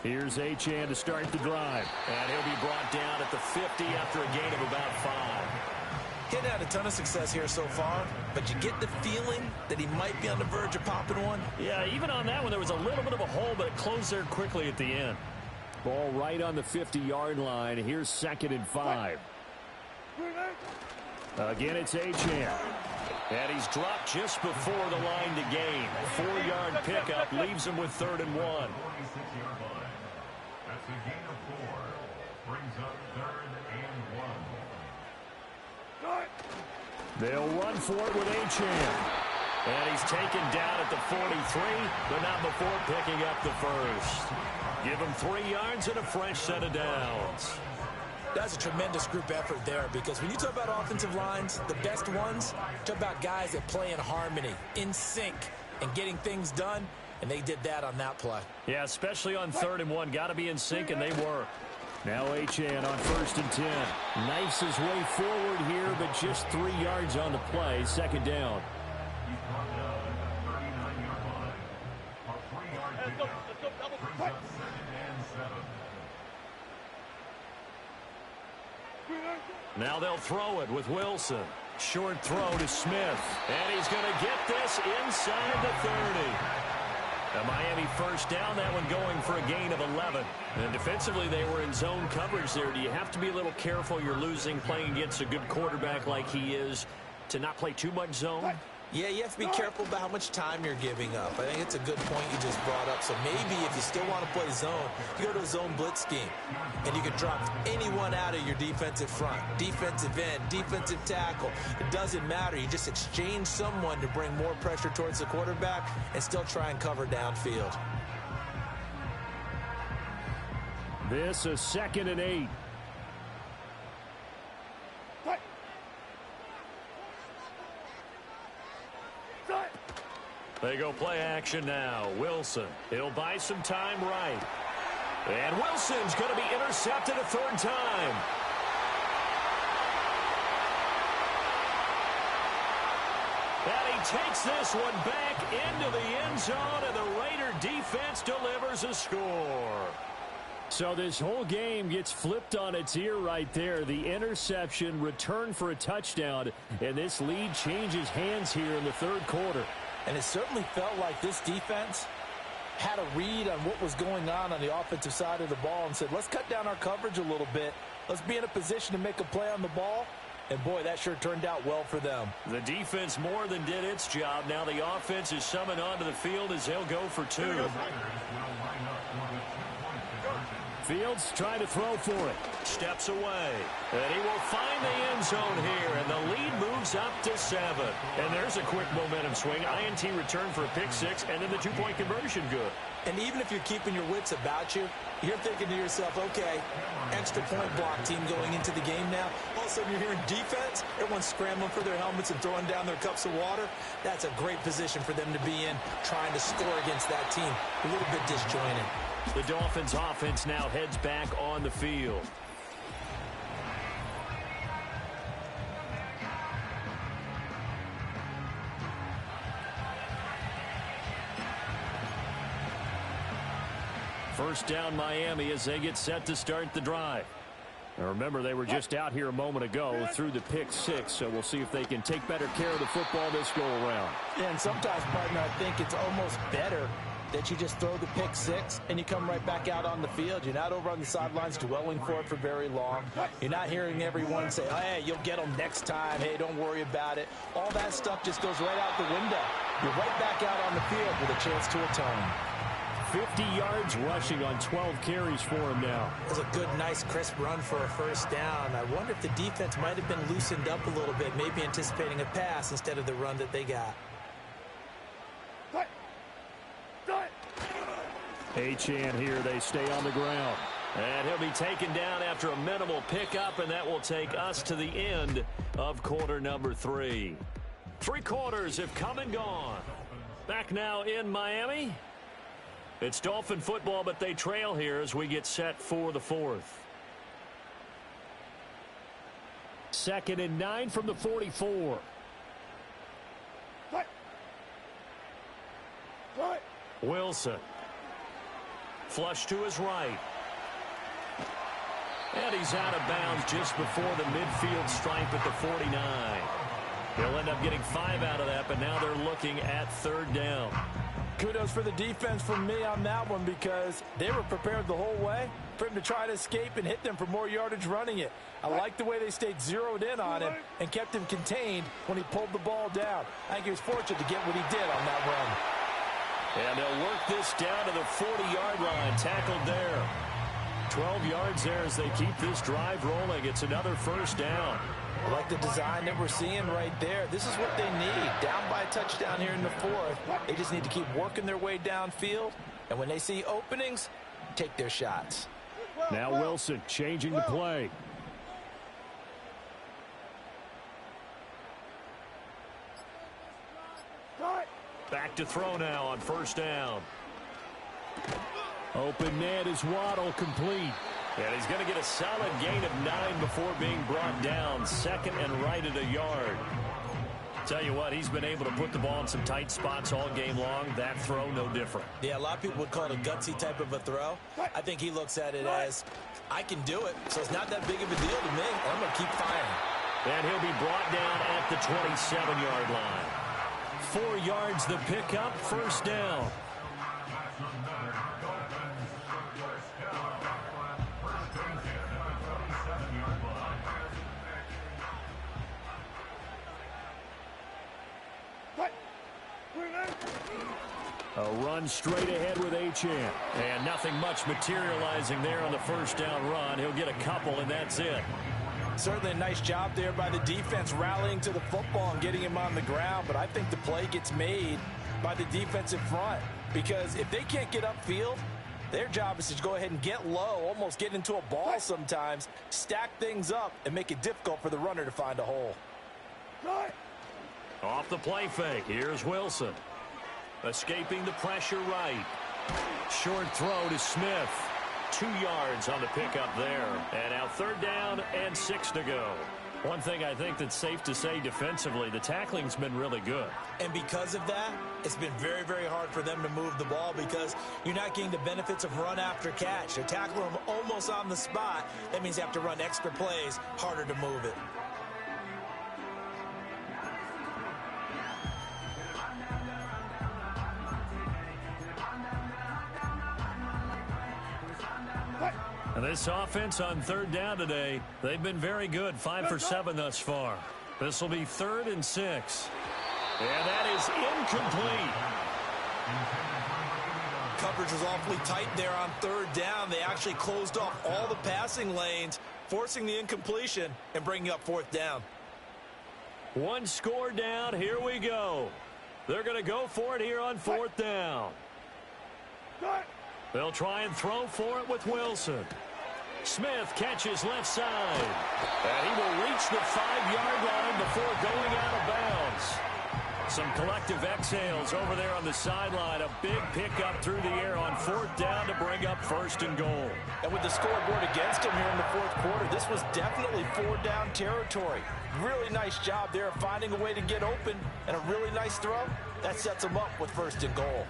Here's Achane to start the drive. And he'll be brought down at the 50 after a gain of about 5. He's had a ton of success here so far, but you get the feeling that he might be on the verge of popping one. Yeah, even on that one, there was a little bit of a hole, but it closed there quickly at the end. Ball right on the 50-yard line. Here's 2nd and 5. Again, it's Achane. And he's dropped just before the line to gain. 4-yard pickup leaves him with 3rd and 1. That's a gain of 4. Brings up 3rd and 1. They'll run for it with Achane. And he's taken down at the 43, but not before picking up the 1st. Give him 3 yards and a fresh set of downs. That's a tremendous group effort there, because when you talk about offensive lines, the best ones, talk about guys that play in harmony, in sync, and getting things done, and they did that on that play. Yeah, especially on 3rd and 1. Got to be in sync, and they were. Now Achane on 1st and 10. Knifes his way forward here, but just 3 yards on the play. 2nd down. He's brought down at the 39-yard line. A 3-yard pickup brings up 2nd and 7. Now they'll throw it with Wilson. Short throw to Smith. And he's going to get this inside the 30. A Miami 1st down, that one going for a gain of 11. And defensively, they were in zone coverage there. Do you have to be a little careful? You're losing playing against a good quarterback like he is to not play too much zone? Yeah, you have to be careful about how much time you're giving up. I think it's a good point you just brought up. So maybe if you still want to play zone, you go to a zone blitz scheme. And you can drop anyone out of your defensive front. Defensive end, defensive tackle. It doesn't matter. You just exchange someone to bring more pressure towards the quarterback and still try and cover downfield. This is 2nd and 8. They go play action now. Wilson. He'll buy some time right. And Wilson's going to be intercepted a 3rd time. And he takes this one back into the end zone, and the Raider defense delivers a score. So this whole game gets flipped on its ear right there. The interception, return for a touchdown, and this lead changes hands here in the 3rd quarter. And it certainly felt like this defense had a read on what was going on the offensive side of the ball and said, let's cut down our coverage a little bit. Let's be in a position to make a play on the ball. And, boy, that sure turned out well for them. The defense more than did its job. Now the offense is summoned onto the field as they'll go for 2. Fields trying to throw for it. Steps away. And he will find the end zone here. And the lead moves up to 7. And there's a quick momentum swing. INT return for a pick 6. And then the 2-point conversion good. And even if you're keeping your wits about you, you're thinking to yourself, okay, extra point block team going into the game now. All of a sudden you're hearing defense. Everyone's scrambling for their helmets and throwing down their cups of water. That's a great position for them to be in, trying to score against that team. A little bit disjointed. The Dolphins offense now heads back on the field. First down Miami as they get set to start the drive. Now remember, they were just out here a moment ago through the pick 6, so we'll see if they can take better care of the football this go-around. Yeah, and sometimes, partner, I think it's almost better that you just throw the pick 6 and you come right back out on the field. You're not over on the sidelines dwelling for it for very long. You're not hearing everyone say, oh, hey, you'll get them next time. Hey, don't worry about it. All that stuff just goes right out the window. You're right back out on the field with a chance to atone. 50 yards rushing on 12 carries for him now. It was a good, nice, crisp run for a first down. I wonder if the defense might have been loosened up a little bit, maybe anticipating a pass instead of the run that they got. Achane here, they stay on the ground. And he'll be taken down after a minimal pickup, and that will take us to the end of quarter number 3. 3 quarters have come and gone. Back now in Miami. It's Dolphin football, but they trail here as we get set for the 4th. 2nd and 9 from the 44. Wilson. Flush to his right. And he's out of bounds just before the midfield stripe at the 49. He'll end up getting 5 out of that, but now they're looking at 3rd down. Kudos for the defense from me on that one, because they were prepared the whole way for him to try to escape and hit them for more yardage running it. I like the way they stayed zeroed in on him and kept him contained when he pulled the ball down. I think he was fortunate to get what he did on that run. And they'll work this down to the 40-yard line, tackled there. 12 yards there as they keep this drive rolling. It's another first down. I like the design that we're seeing right there. This is what they need. Down by a touchdown here in the 4th. They just need to keep working their way downfield. And when they see openings, take their shots. Now Wilson changing the play. Back to throw now on first down. Open man is Waddle, complete. And he's going to get a solid gain of 9 before being brought down. 2nd and right at a yard. Tell you what, he's been able to put the ball in some tight spots all game long. That throw, no different. Yeah, a lot of people would call it a gutsy type of a throw. I think he looks at it as, I can do it, so it's not that big of a deal to me. I'm going to keep firing. And he'll be brought down at the 27-yard line. 4 yards the pickup, first down. A run straight ahead with Achane. And nothing much materializing there on the first down run. He'll get a couple, and that's it. Certainly a nice job there by the defense rallying to the football and getting him on the ground, but I think the play gets made by the defensive front, because if they can't get upfield, their job is to go ahead and get low, almost get into a ball sometimes, stack things up, and make it difficult for the runner to find a hole. Off the play fake, here's Wilson. Escaping the pressure right. Short throw to Smith. 2 yards on the pickup there. And now 3rd down and 6 to go. One thing I think that's safe to say defensively, the tackling's been really good. And because of that, it's been very, very hard for them to move the ball, because you're not getting the benefits of run after catch. They're tackling them almost on the spot. That means you have to run extra plays, harder to move it. And this offense on 3rd down today, they've been very good. 5 for 7 thus far. This will be 3rd and 6. And that is incomplete. Coverage was awfully tight there on 3rd down. They actually closed off all the passing lanes, forcing the incompletion and bringing up 4th down. 1 score down. Here we go. They're going to go for it here on 4th down. They'll try and throw for it with Wilson. Smith catches left side. And he will reach the 5-yard line before going out of bounds. Some collective exhales over there on the sideline. A big pickup through the air on 4th down to bring up 1st and goal. And with the scoreboard against him here in the 4th quarter, this was definitely 4-down territory. Really nice job there of finding a way to get open, and a really nice throw. That sets him up with 1st and goal.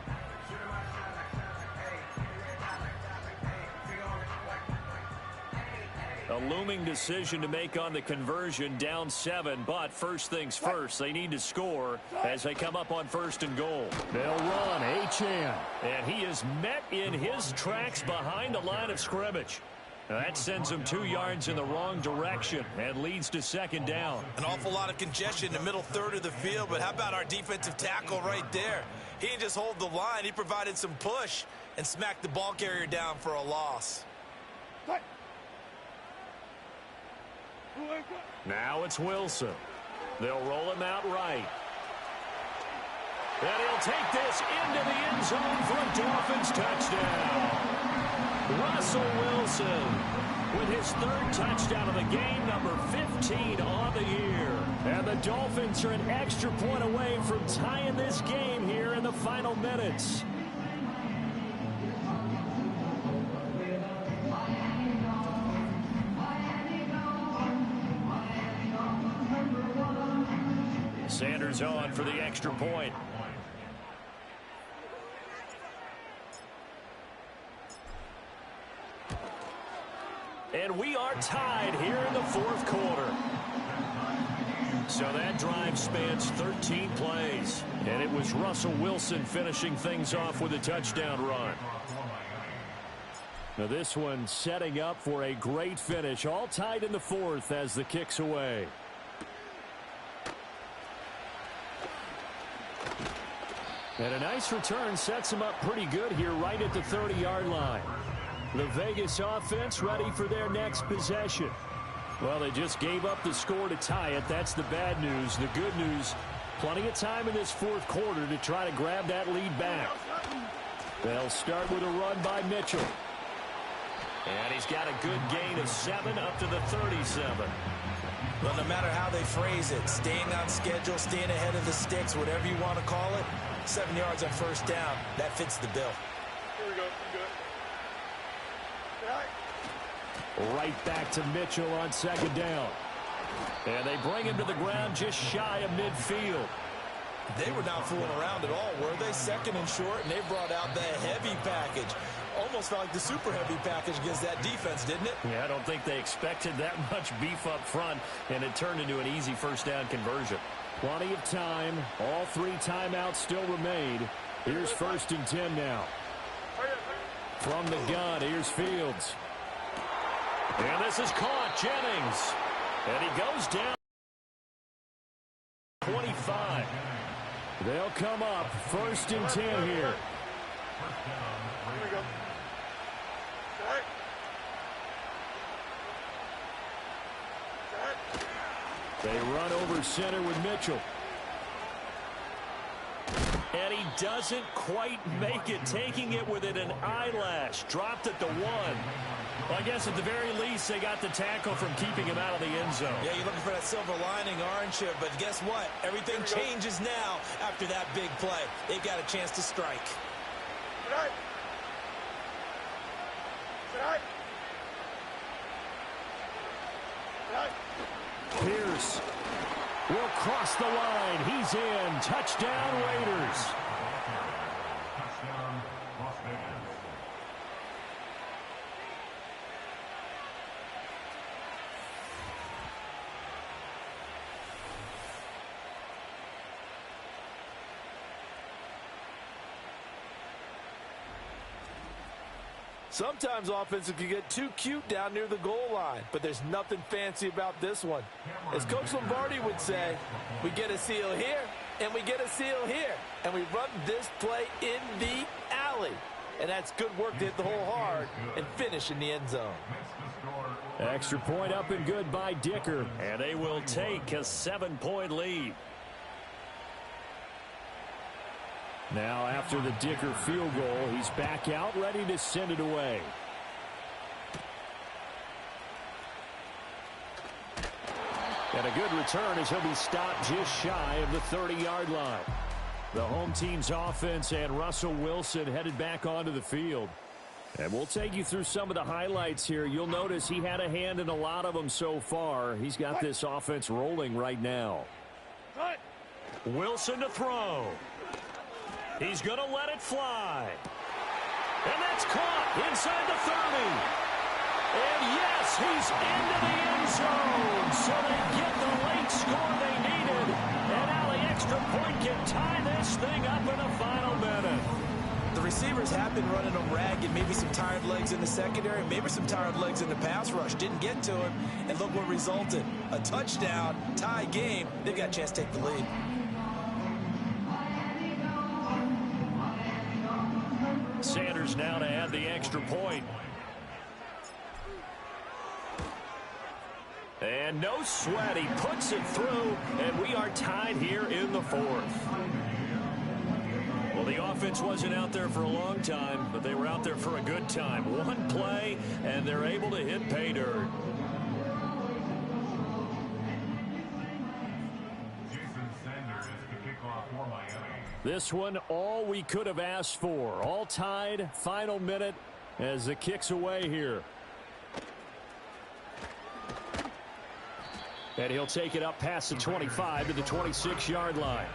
A looming decision to make on the conversion, down 7, but first things first, they need to score as they come up on 1st and goal. They'll run Achane. And he is met in his tracks behind the line of scrimmage. Now that sends him 2 yards in the wrong direction and leads to 2nd down. An awful lot of congestion in the middle third of the field, but how about our defensive tackle right there? He didn't just hold the line, he provided some push and smacked the ball carrier down for a loss. Now it's Wilson. They'll roll him out right. And he'll take this into the end zone for a Dolphins touchdown. Russell Wilson with his 3rd touchdown of the game, number 15 on the year. And the Dolphins are an extra point away from tying this game here in the final minutes. Sanders on for the extra point. And we are tied here in the 4th quarter. So that drive spans 13 plays. And it was Russell Wilson finishing things off with a touchdown run. Now this one setting up for a great finish. All tied in the 4th as the kick's away. And a nice return sets him up pretty good here right at the 30-yard line. The Vegas offense ready for their next possession. Well, they just gave up the score to tie it. That's the bad news. The good news, plenty of time in this 4th quarter to try to grab that lead back. They'll start with a run by Mitchell. And he's got a good gain of 7 up to the 37. Well, no matter how they phrase it, staying on schedule, staying ahead of the sticks, whatever you want to call it, 7 yards on 1st down, that fits the bill. Here we go. Good. Right back to Mitchell on 2nd down. And they bring him to the ground just shy of midfield. They were not fooling around at all, were they? 2nd and short, and they brought out the heavy package. Almost felt like the super heavy package against that defense, didn't it? Yeah, I don't think they expected that much beef up front, and it turned into an easy 1st down conversion. Plenty of time. All 3 timeouts still remain. Here's 1st and 10 now. From the gun, here's Fields. And this is caught, Jennings. And he goes down 25. They'll come up 1st and 10 here. Here we go. They run over center with Mitchell. And he doesn't quite make it, taking it within an eyelash. Dropped at the 1. Well, I guess at the very least, they got the tackle from keeping him out of the end zone. Yeah, you're looking for that silver lining, aren't you? But guess what? Everything changes now after that big play. They've got a chance to strike. Pierce will cross the line. He's in. Touchdown, Raiders. Touchdown, Las Vegas. Sometimes offenses can get too cute down near the goal line, but there's nothing fancy about this one. As Coach Lombardi would say, we get a seal here, and we get a seal here, and we run this play in the alley. And that's good work to hit the hole hard and finish in the end zone. Extra point up and good by Dicker. And they will take a 7-point lead. Now after the Dicker field goal, he's back out ready to send it away. And a good return as he'll be stopped just shy of the 30-yard line. The home team's offense and Russell Wilson headed back onto the field. And we'll take you through some of the highlights here. You'll notice he had a hand in a lot of them so far. He's got this offense rolling right now. Wilson to throw. He's going to let it fly. And that's caught inside the 30. And yes, he's into the end zone. So they get the late score they needed. And now the extra point can tie this thing up in the final minute. The receivers have been running them ragged. Maybe some tired legs in the secondary. Maybe some tired legs in the pass rush. Didn't get to him. And look what resulted. A touchdown, tie game. They've got a chance to take the lead. Sanders now to add the extra point. And no sweat, he puts it through, and we are tied here in the fourth. Well, the offense wasn't out there for a long time, but they were out there for a good time. One play, and they're able to hit pay dirt. This one, all we could have asked for. All tied, final minute, as the kick's away here. And he'll take it up past the 25 to the 26-yard line.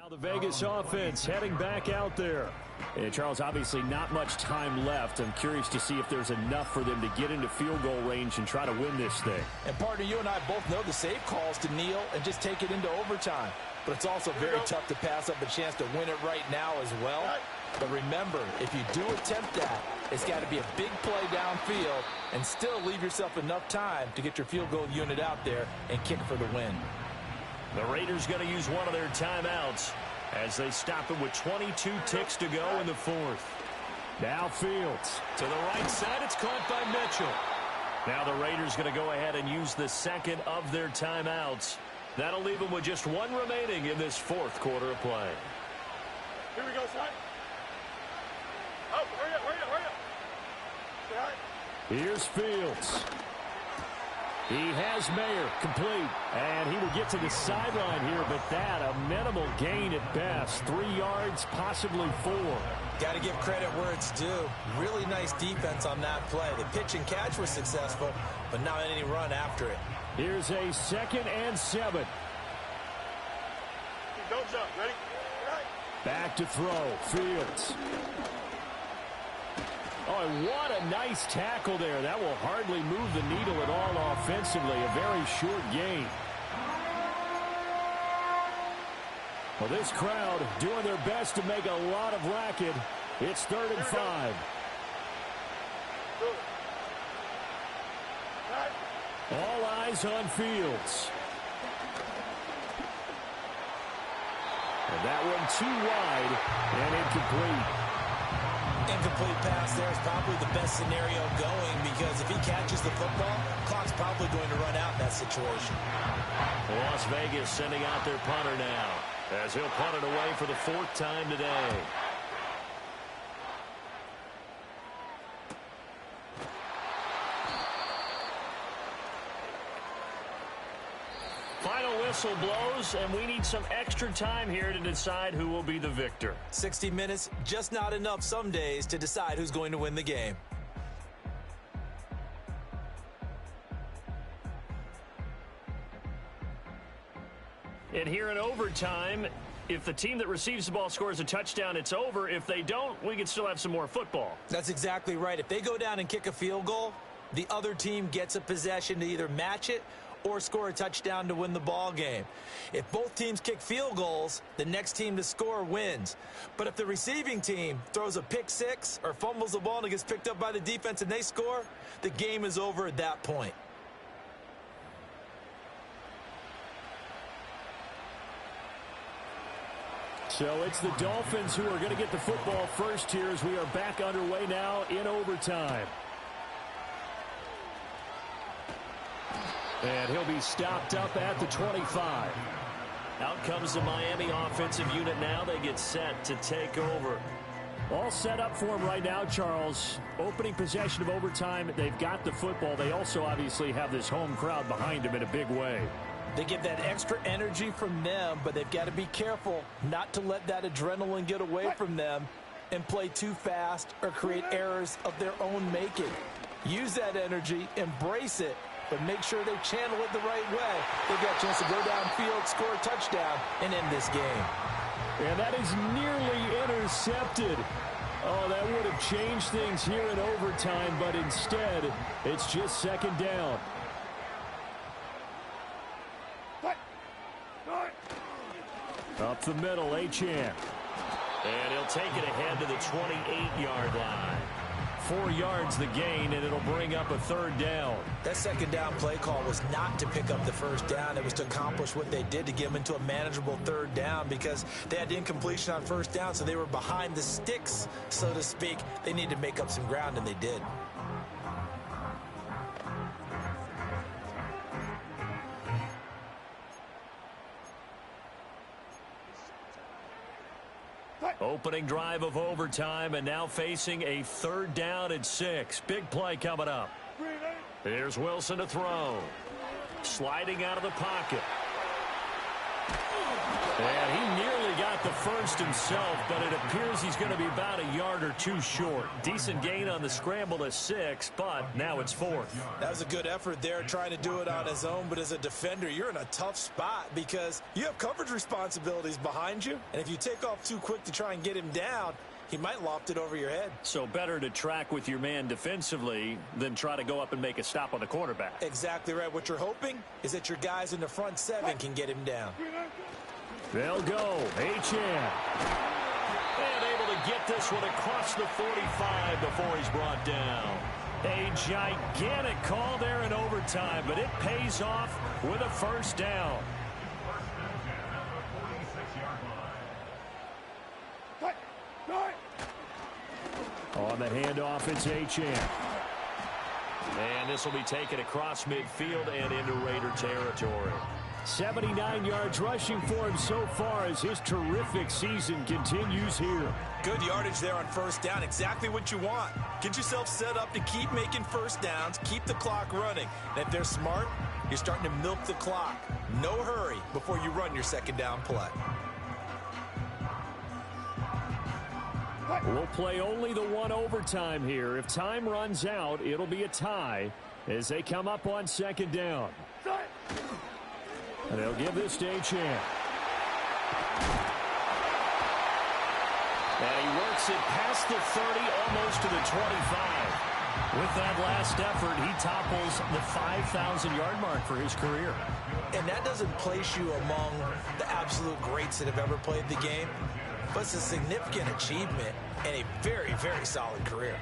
Now the Vegas offense heading back out there. And Charles, obviously not much time left. I'm curious to see if there's enough for them to get into field goal range and try to win this thing. And partner, you and I both know the safe calls to kneel and just take it into overtime. But it's also very tough to pass up a chance to win it right now as well. But remember, if you do attempt that, it's got to be a big play downfield and still leave yourself enough time to get your field goal unit out there and kick for the win. The Raiders going to use one of their timeouts as they stop it with 22 ticks to go in the fourth. Now Fields to the right side. It's caught by Mitchell. Now the Raiders going to go ahead and use the second of their timeouts. That'll leave them with just one remaining in this fourth quarter of play. Here we go, son. Oh, hurry up, hurry up, hurry up. Say hi. Here's Fields. He has Mayer complete, and he will get to the sideline here, but that a minimal gain at best. 3 yards, possibly 4. Got to give credit where it's due. Really nice defense on that play. The pitch and catch was successful, but not any run after it. Here's a 2nd and 7. Don't jump. Ready? Back to throw. Fields. Oh, what a nice tackle there. That will hardly move the needle at all offensively. A very short gain. Well, this crowd doing their best to make a lot of racket. It's 3rd and 5. All eyes on Fields. And that one too wide and incomplete. Incomplete pass there is probably the best scenario going because if he catches the football, clock's probably going to run out in that situation. Las Vegas sending out their punter now as he'll punt it away for the 4th time today. Final whistle blows, and we need some extra time here to decide who will be the victor. 60 minutes, just not enough some days to decide who's going to win the game. And here in overtime, if the team that receives the ball scores a touchdown, it's over. If they don't, we can still have some more football. That's exactly right. If they go down and kick a field goal, the other team gets a possession to either match it or score a touchdown to win the ball game. If both teams kick field goals, the next team to score wins. But if the receiving team throws a pick six or fumbles the ball and it gets picked up by the defense and they score, the game is over at that point. So it's the Dolphins who are going to get the football first here as we are back underway now in overtime. And he'll be stopped up at the 25. Out comes the Miami offensive unit now. They get set to take over. All set up for him right now, Charles. Opening possession of overtime. They've got the football. They also obviously have this home crowd behind them in a big way. They get that extra energy from them, but they've got to be careful not to let that adrenaline get away from them and play too fast or create errors of their own making. Use that energy, embrace it, but make sure they channel it the right way. They've got a chance to go downfield, score a touchdown, and end this game. And that is nearly intercepted. Oh, that would have changed things here in overtime, but instead, it's just second down. Up the middle, Achane. And he'll take it ahead to the 28-yard line. 4 yards the gain, and it'll bring up a third down. That second down play call was not to pick up the first down. It was to accomplish what they did to get them into a manageable third down because they had incompletion on first down, so they were behind the sticks, so to speak. They needed to make up some ground, and they did. Opening drive of overtime, and now facing a third down and 6. Big play coming up. Here's Wilson to throw. Sliding out of the pocket. And he nearly got the first himself, but it appears he's going to be about a yard or two short. Decent gain on the scramble to 6, but now it's 4th. That was a good effort there, trying to do it on his own, but as a defender, you're in a tough spot because you have coverage responsibilities behind you, and if you take off too quick to try and get him down, he might loft it over your head. So better to track with your man defensively than try to go up and make a stop on the quarterback. Exactly right. What you're hoping is that your guys in the front 7 can get him down. They'll go. Achane. And able to get this one across the 45 before he's brought down. A gigantic call there in overtime, but it pays off with a first down. On the handoff, it's Achane. And this will be taken across midfield and into Raider territory. 79 yards rushing for him so far as his terrific season continues here. Good yardage there on first down. Exactly what you want. Get yourself set up to keep making first downs, keep the clock running. And if they're smart, you're starting to milk the clock. No hurry before you run your second down play. We'll play only the one overtime here. If time runs out, it'll be a tie as they come up on second down. And they'll give this to Achane. And he works it past the 30, almost to the 25. With that last effort, he topples the 5,000-yard mark for his career. And that doesn't place you among the absolute greats that have ever played the game, but it's a significant achievement and a very, very solid career.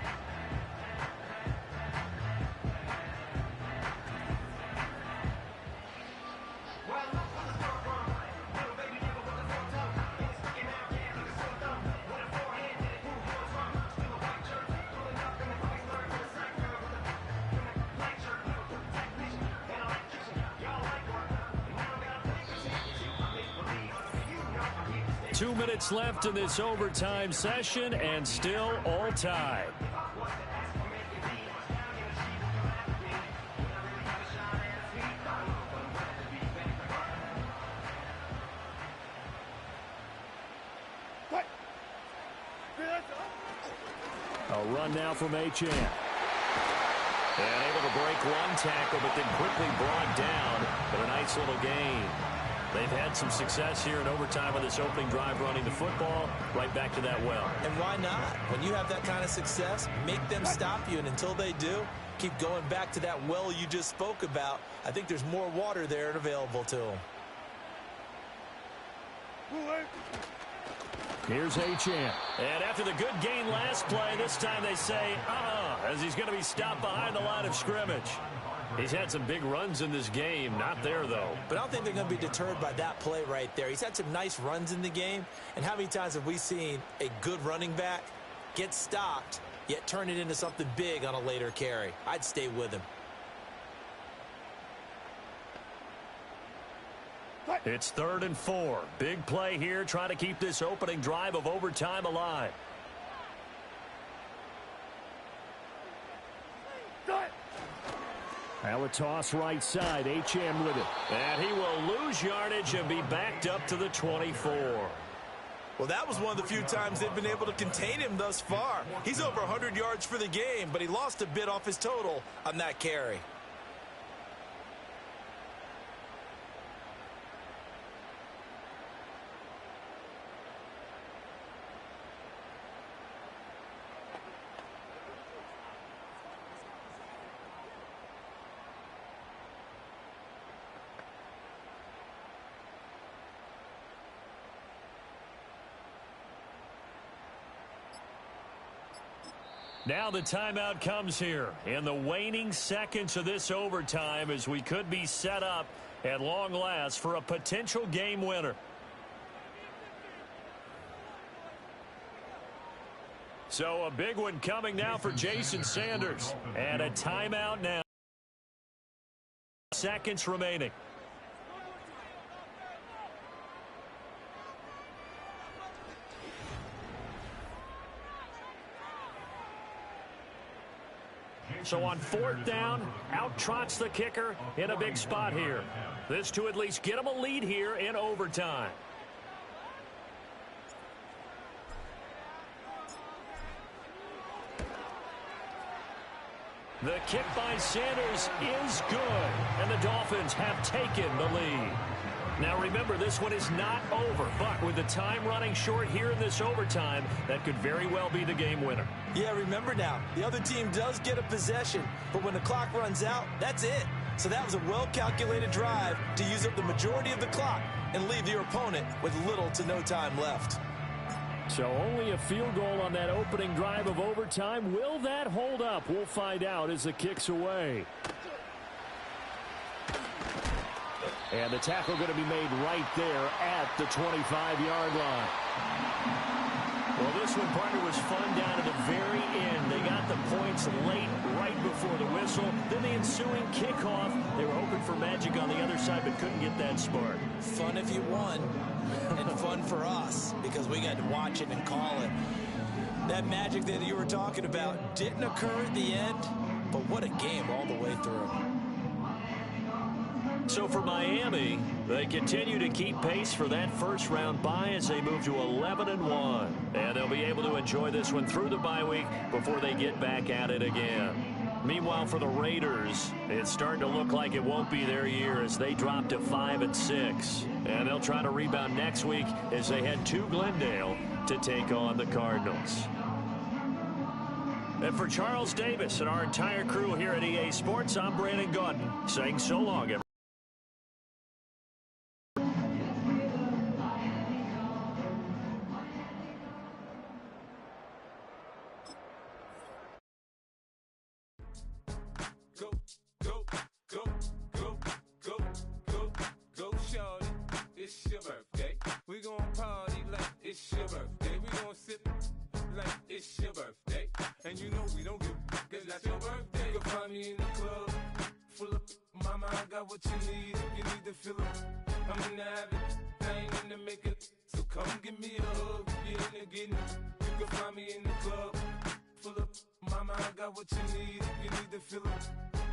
Two minutes left in this overtime session, and still all tied. A run now from Achane. And able to break one tackle, but then quickly brought down. But a nice little gain. They've had some success here in overtime on this opening drive running the football right back to that well. And why not? When you have that kind of success, make them stop you, and until they do, keep going back to that well you just spoke about. I think there's more water there and available to them. Here's Achane. And after the good gain last play, this time they say, as he's going to be stopped behind the line of scrimmage. He's had some big runs in this game. Not there, though. But I don't think they're going to be deterred by that play right there. He's had some nice runs in the game. And how many times have we seen a good running back get stopped, yet turn it into something big on a later carry? I'd stay with him. It's 3rd and 4. Big play here, trying to keep this opening drive of overtime alive. Now a toss right side. Achane with it. And he will lose yardage and be backed up to the 24. Well, that was one of the few times they've been able to contain him thus far. He's over 100 yards for the game, but he lost a bit off his total on that carry. Now the timeout comes here in the waning seconds of this overtime as we could be set up at long last for a potential game winner. So a big one coming now for Jason Sanders. And a timeout now. Seconds remaining. So on 4th down, out trots the kicker in a big spot here. This to at least get him a lead here in overtime. The kick by Sanders is good, and the Dolphins have taken the lead. Now remember, this one is not over, but with the time running short here in this overtime, that could very well be the game winner. Yeah, remember now, the other team does get a possession, but when the clock runs out, that's it. So that was a well-calculated drive to use up the majority of the clock and leave your opponent with little to no time left. So only a field goal on that opening drive of overtime. Will that hold up? We'll find out as the kick's away. And the tackle going to be made right there at the 25-yard line. Well, this one, partner, was fun down to the very end. They got the points late, right before the whistle. Then the ensuing kickoff. They were hoping for magic on the other side, but couldn't get that spark. Fun if you won, and fun for us, because we got to watch it and call it. That magic that you were talking about didn't occur at the end, but what a game all the way through. So for Miami, they continue to keep pace for that first-round bye as they move to 11-1. And they'll be able to enjoy this one through the bye week before they get back at it again. Meanwhile, for the Raiders, it's starting to look like it won't be their year as they drop to 5-6. And they'll try to rebound next week as they head to Glendale to take on the Cardinals. And for Charles Davis and our entire crew here at EA Sports, I'm Brandon Gaudin saying so long, everyone. It's your birthday. We gon' sip like it's your birthday. And you know we don't give cause that's your birthday. You can find me in the club, full of mama, I got what you need. If you need to fill up, I'm in the habit, I ain't in the making. So come give me a hug, you're in the getting. You can find me in the club, full of mama, I got what you need. If you need to fill up,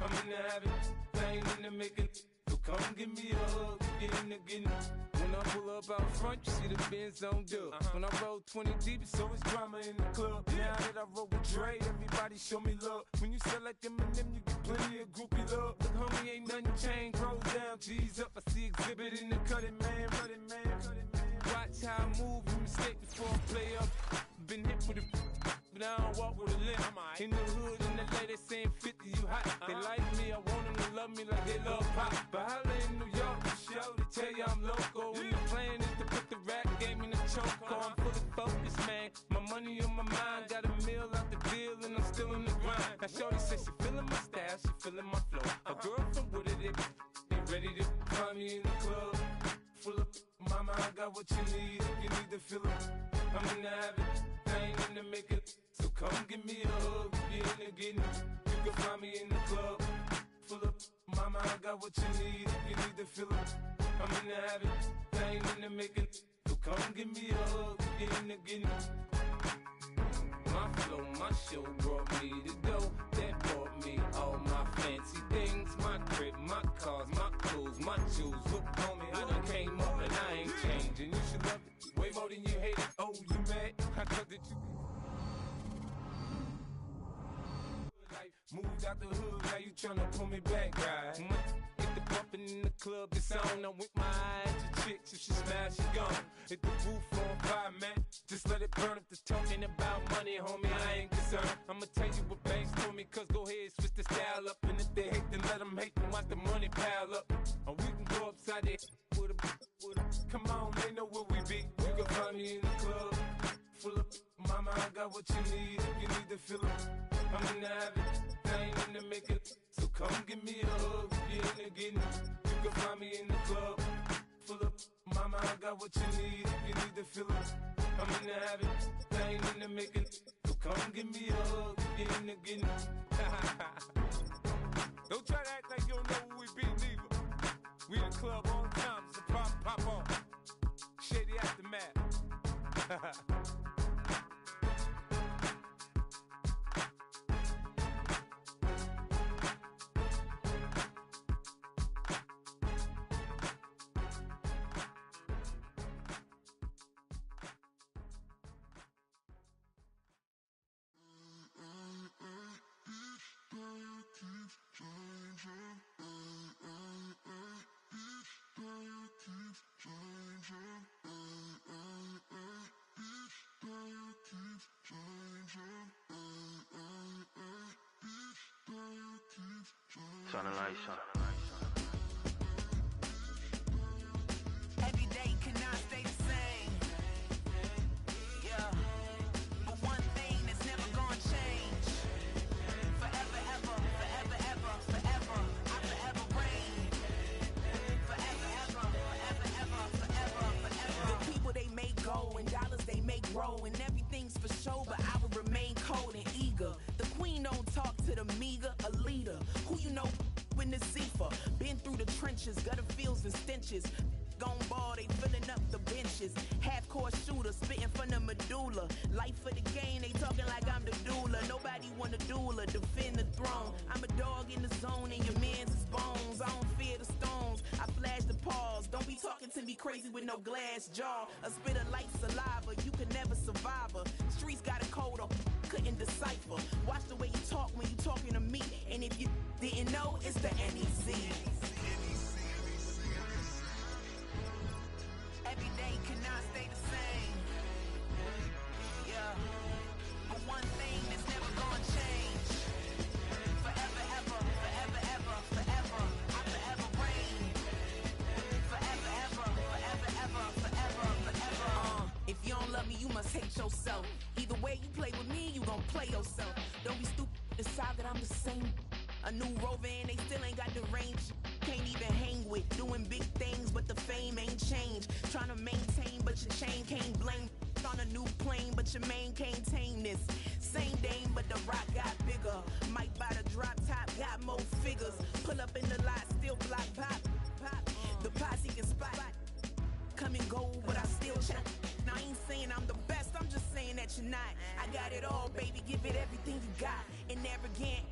I'm in the habit, I ain't in the making. So come give me a hug, you're in the getting. When I pull up out front, you see the Benz on dub. When I roll 20 deep, it's always drama in the club. Now that I roll with Dre, everybody show me love. When you sell like Eminem, you get plenty of groupie love. Look, homie, ain't nothing changed. Rolls down, G's up. I see exhibit in the cutting, man. mistake before I play up. Been hit with a but I don't walk with a limp. In the hood, in the lady saying 50, you hot. They like me, I want them to love me like they love pop. But holla in New York, show they tell you I'm loco. And the plan is to put the rap game in the choke. I'm fully focused, man. My money on my mind, got a meal out the deal, and I'm still in the grind. Now shorty says she feeling my style, she feeling my flow. A girl from Wooded, they ready to find me in the club. Full of mama, I got what you need. If you need to feel it, I'm in the habit. I ain't in the make it. So come give me a hug. If you're in the getting, you can find me in the club. Full of mama, I got what you need. If you need to feel it, I'm in the habit. I ain't in the make it. So come give me a hug. If you're in the getting. My flow, my show brought me the dough. That brought me all my fancy things. My crib, my cars, my clothes, my shoes. Look, homie, I done came up and I ain't changing. You should love it way more than you hate it. Oh, you mad? I thought that you moved out the hood, now you tryna pull me back, right? Get the bumpin' in the club, it's on. I'm with my eyes, your chicks, if she smash, she gone. Hit the roof on fire, man. Just let it burn. If they're talking about money, homie, I ain't concerned. I'ma tell you what banks told me, cause go ahead, switch the style up. And if they hate, then let them hate, then watch the money pile up. Or we can go upside there with a, come on, they know where we be. You can find me in the club, full of, mama, I got what you need. If you need to feel it, I'm in the habit. I ain't in the make it. So come give me a hug. If you're in the getting, you can find me in the club, full of, mama, I got what you need. If you need to feel it, I'm in the habit. I ain't in the make it. So come give me a hug. If you're in the getting. Don't try to act like you don't know who we be, neither. We in the club all the time. It's a pop on. Shady Aftermath. Turn the lights on. Every day cannot stay the same. Yeah. But one thing that's never gonna change. Forever, ever, forever, ever, forever. I forever reign. Forever, ever, forever, ever, forever, forever. The people they make go and dollars they make grow. And everything's for show, but I will remain cold and eager. The queen don't talk to the meager, a leader. Who you know in the Zephyr? Been through the trenches, gutter fields and stenches. Gone ball, they filling up the benches. Half-court shooter, spitting from the medulla. Life for the game, they talking like I'm the doula. Nobody wanna doula, defend the throne. I'm a dog in the zone and your man's is bones. I don't fear the stones, I flash the paws. Don't be talking to me crazy with no glass jaw. A spit of light saliva, you can never survive her. Streets got a code up, couldn't decipher. Watch the way you talk when you talking to me. And if you didn't know, it's the NEC. Every day cannot stay the same. Yeah. But one thing that's never gonna change. Forever, ever, forever, ever, forever. I forever reign. Forever, ever, forever, ever, forever, forever. If you don't love me, you must hate yourself. Either way you play with me, you gon' play yourself. Don't be stupid, decide that I'm the same. A new Rover and they still ain't got the range. Can't even hang with, doing big things, but the fame ain't changed. Trying to maintain, but your chain can't blame. On a new plane, but your main can't tame this. Same dame, but the rock got bigger. Might buy the drop top, got more figures. Pull up in the lot, still block pop. The posse can spot. Come and go, but I still check. Now I ain't saying I'm the best, I'm just saying that you're not. I got it all, baby, give it everything you got. And arrogant,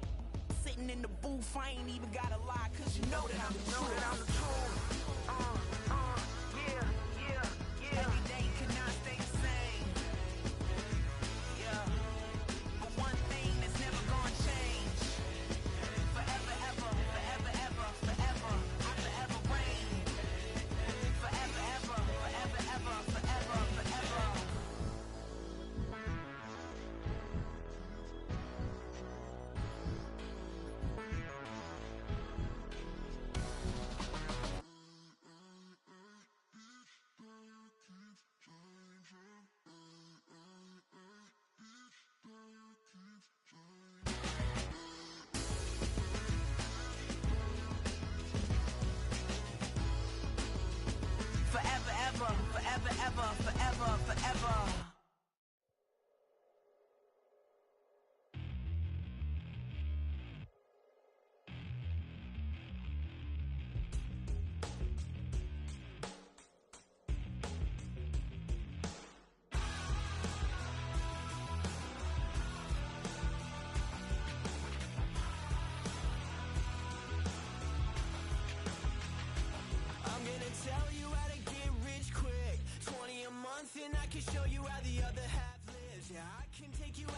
sitting in the booth, I ain't even gotta lie, cause you know that I'm the truth. Yeah. Every day cannot stay the same. Yeah. But one thing that's never gonna change. Forever, ever, forever, ever, forever. I forever reign. Forever, ever, forever, ever, forever, forever. forever, forever. Tell you how to get rich quick. 20 a month and I can show you how the other half lives. Yeah, I can take you out.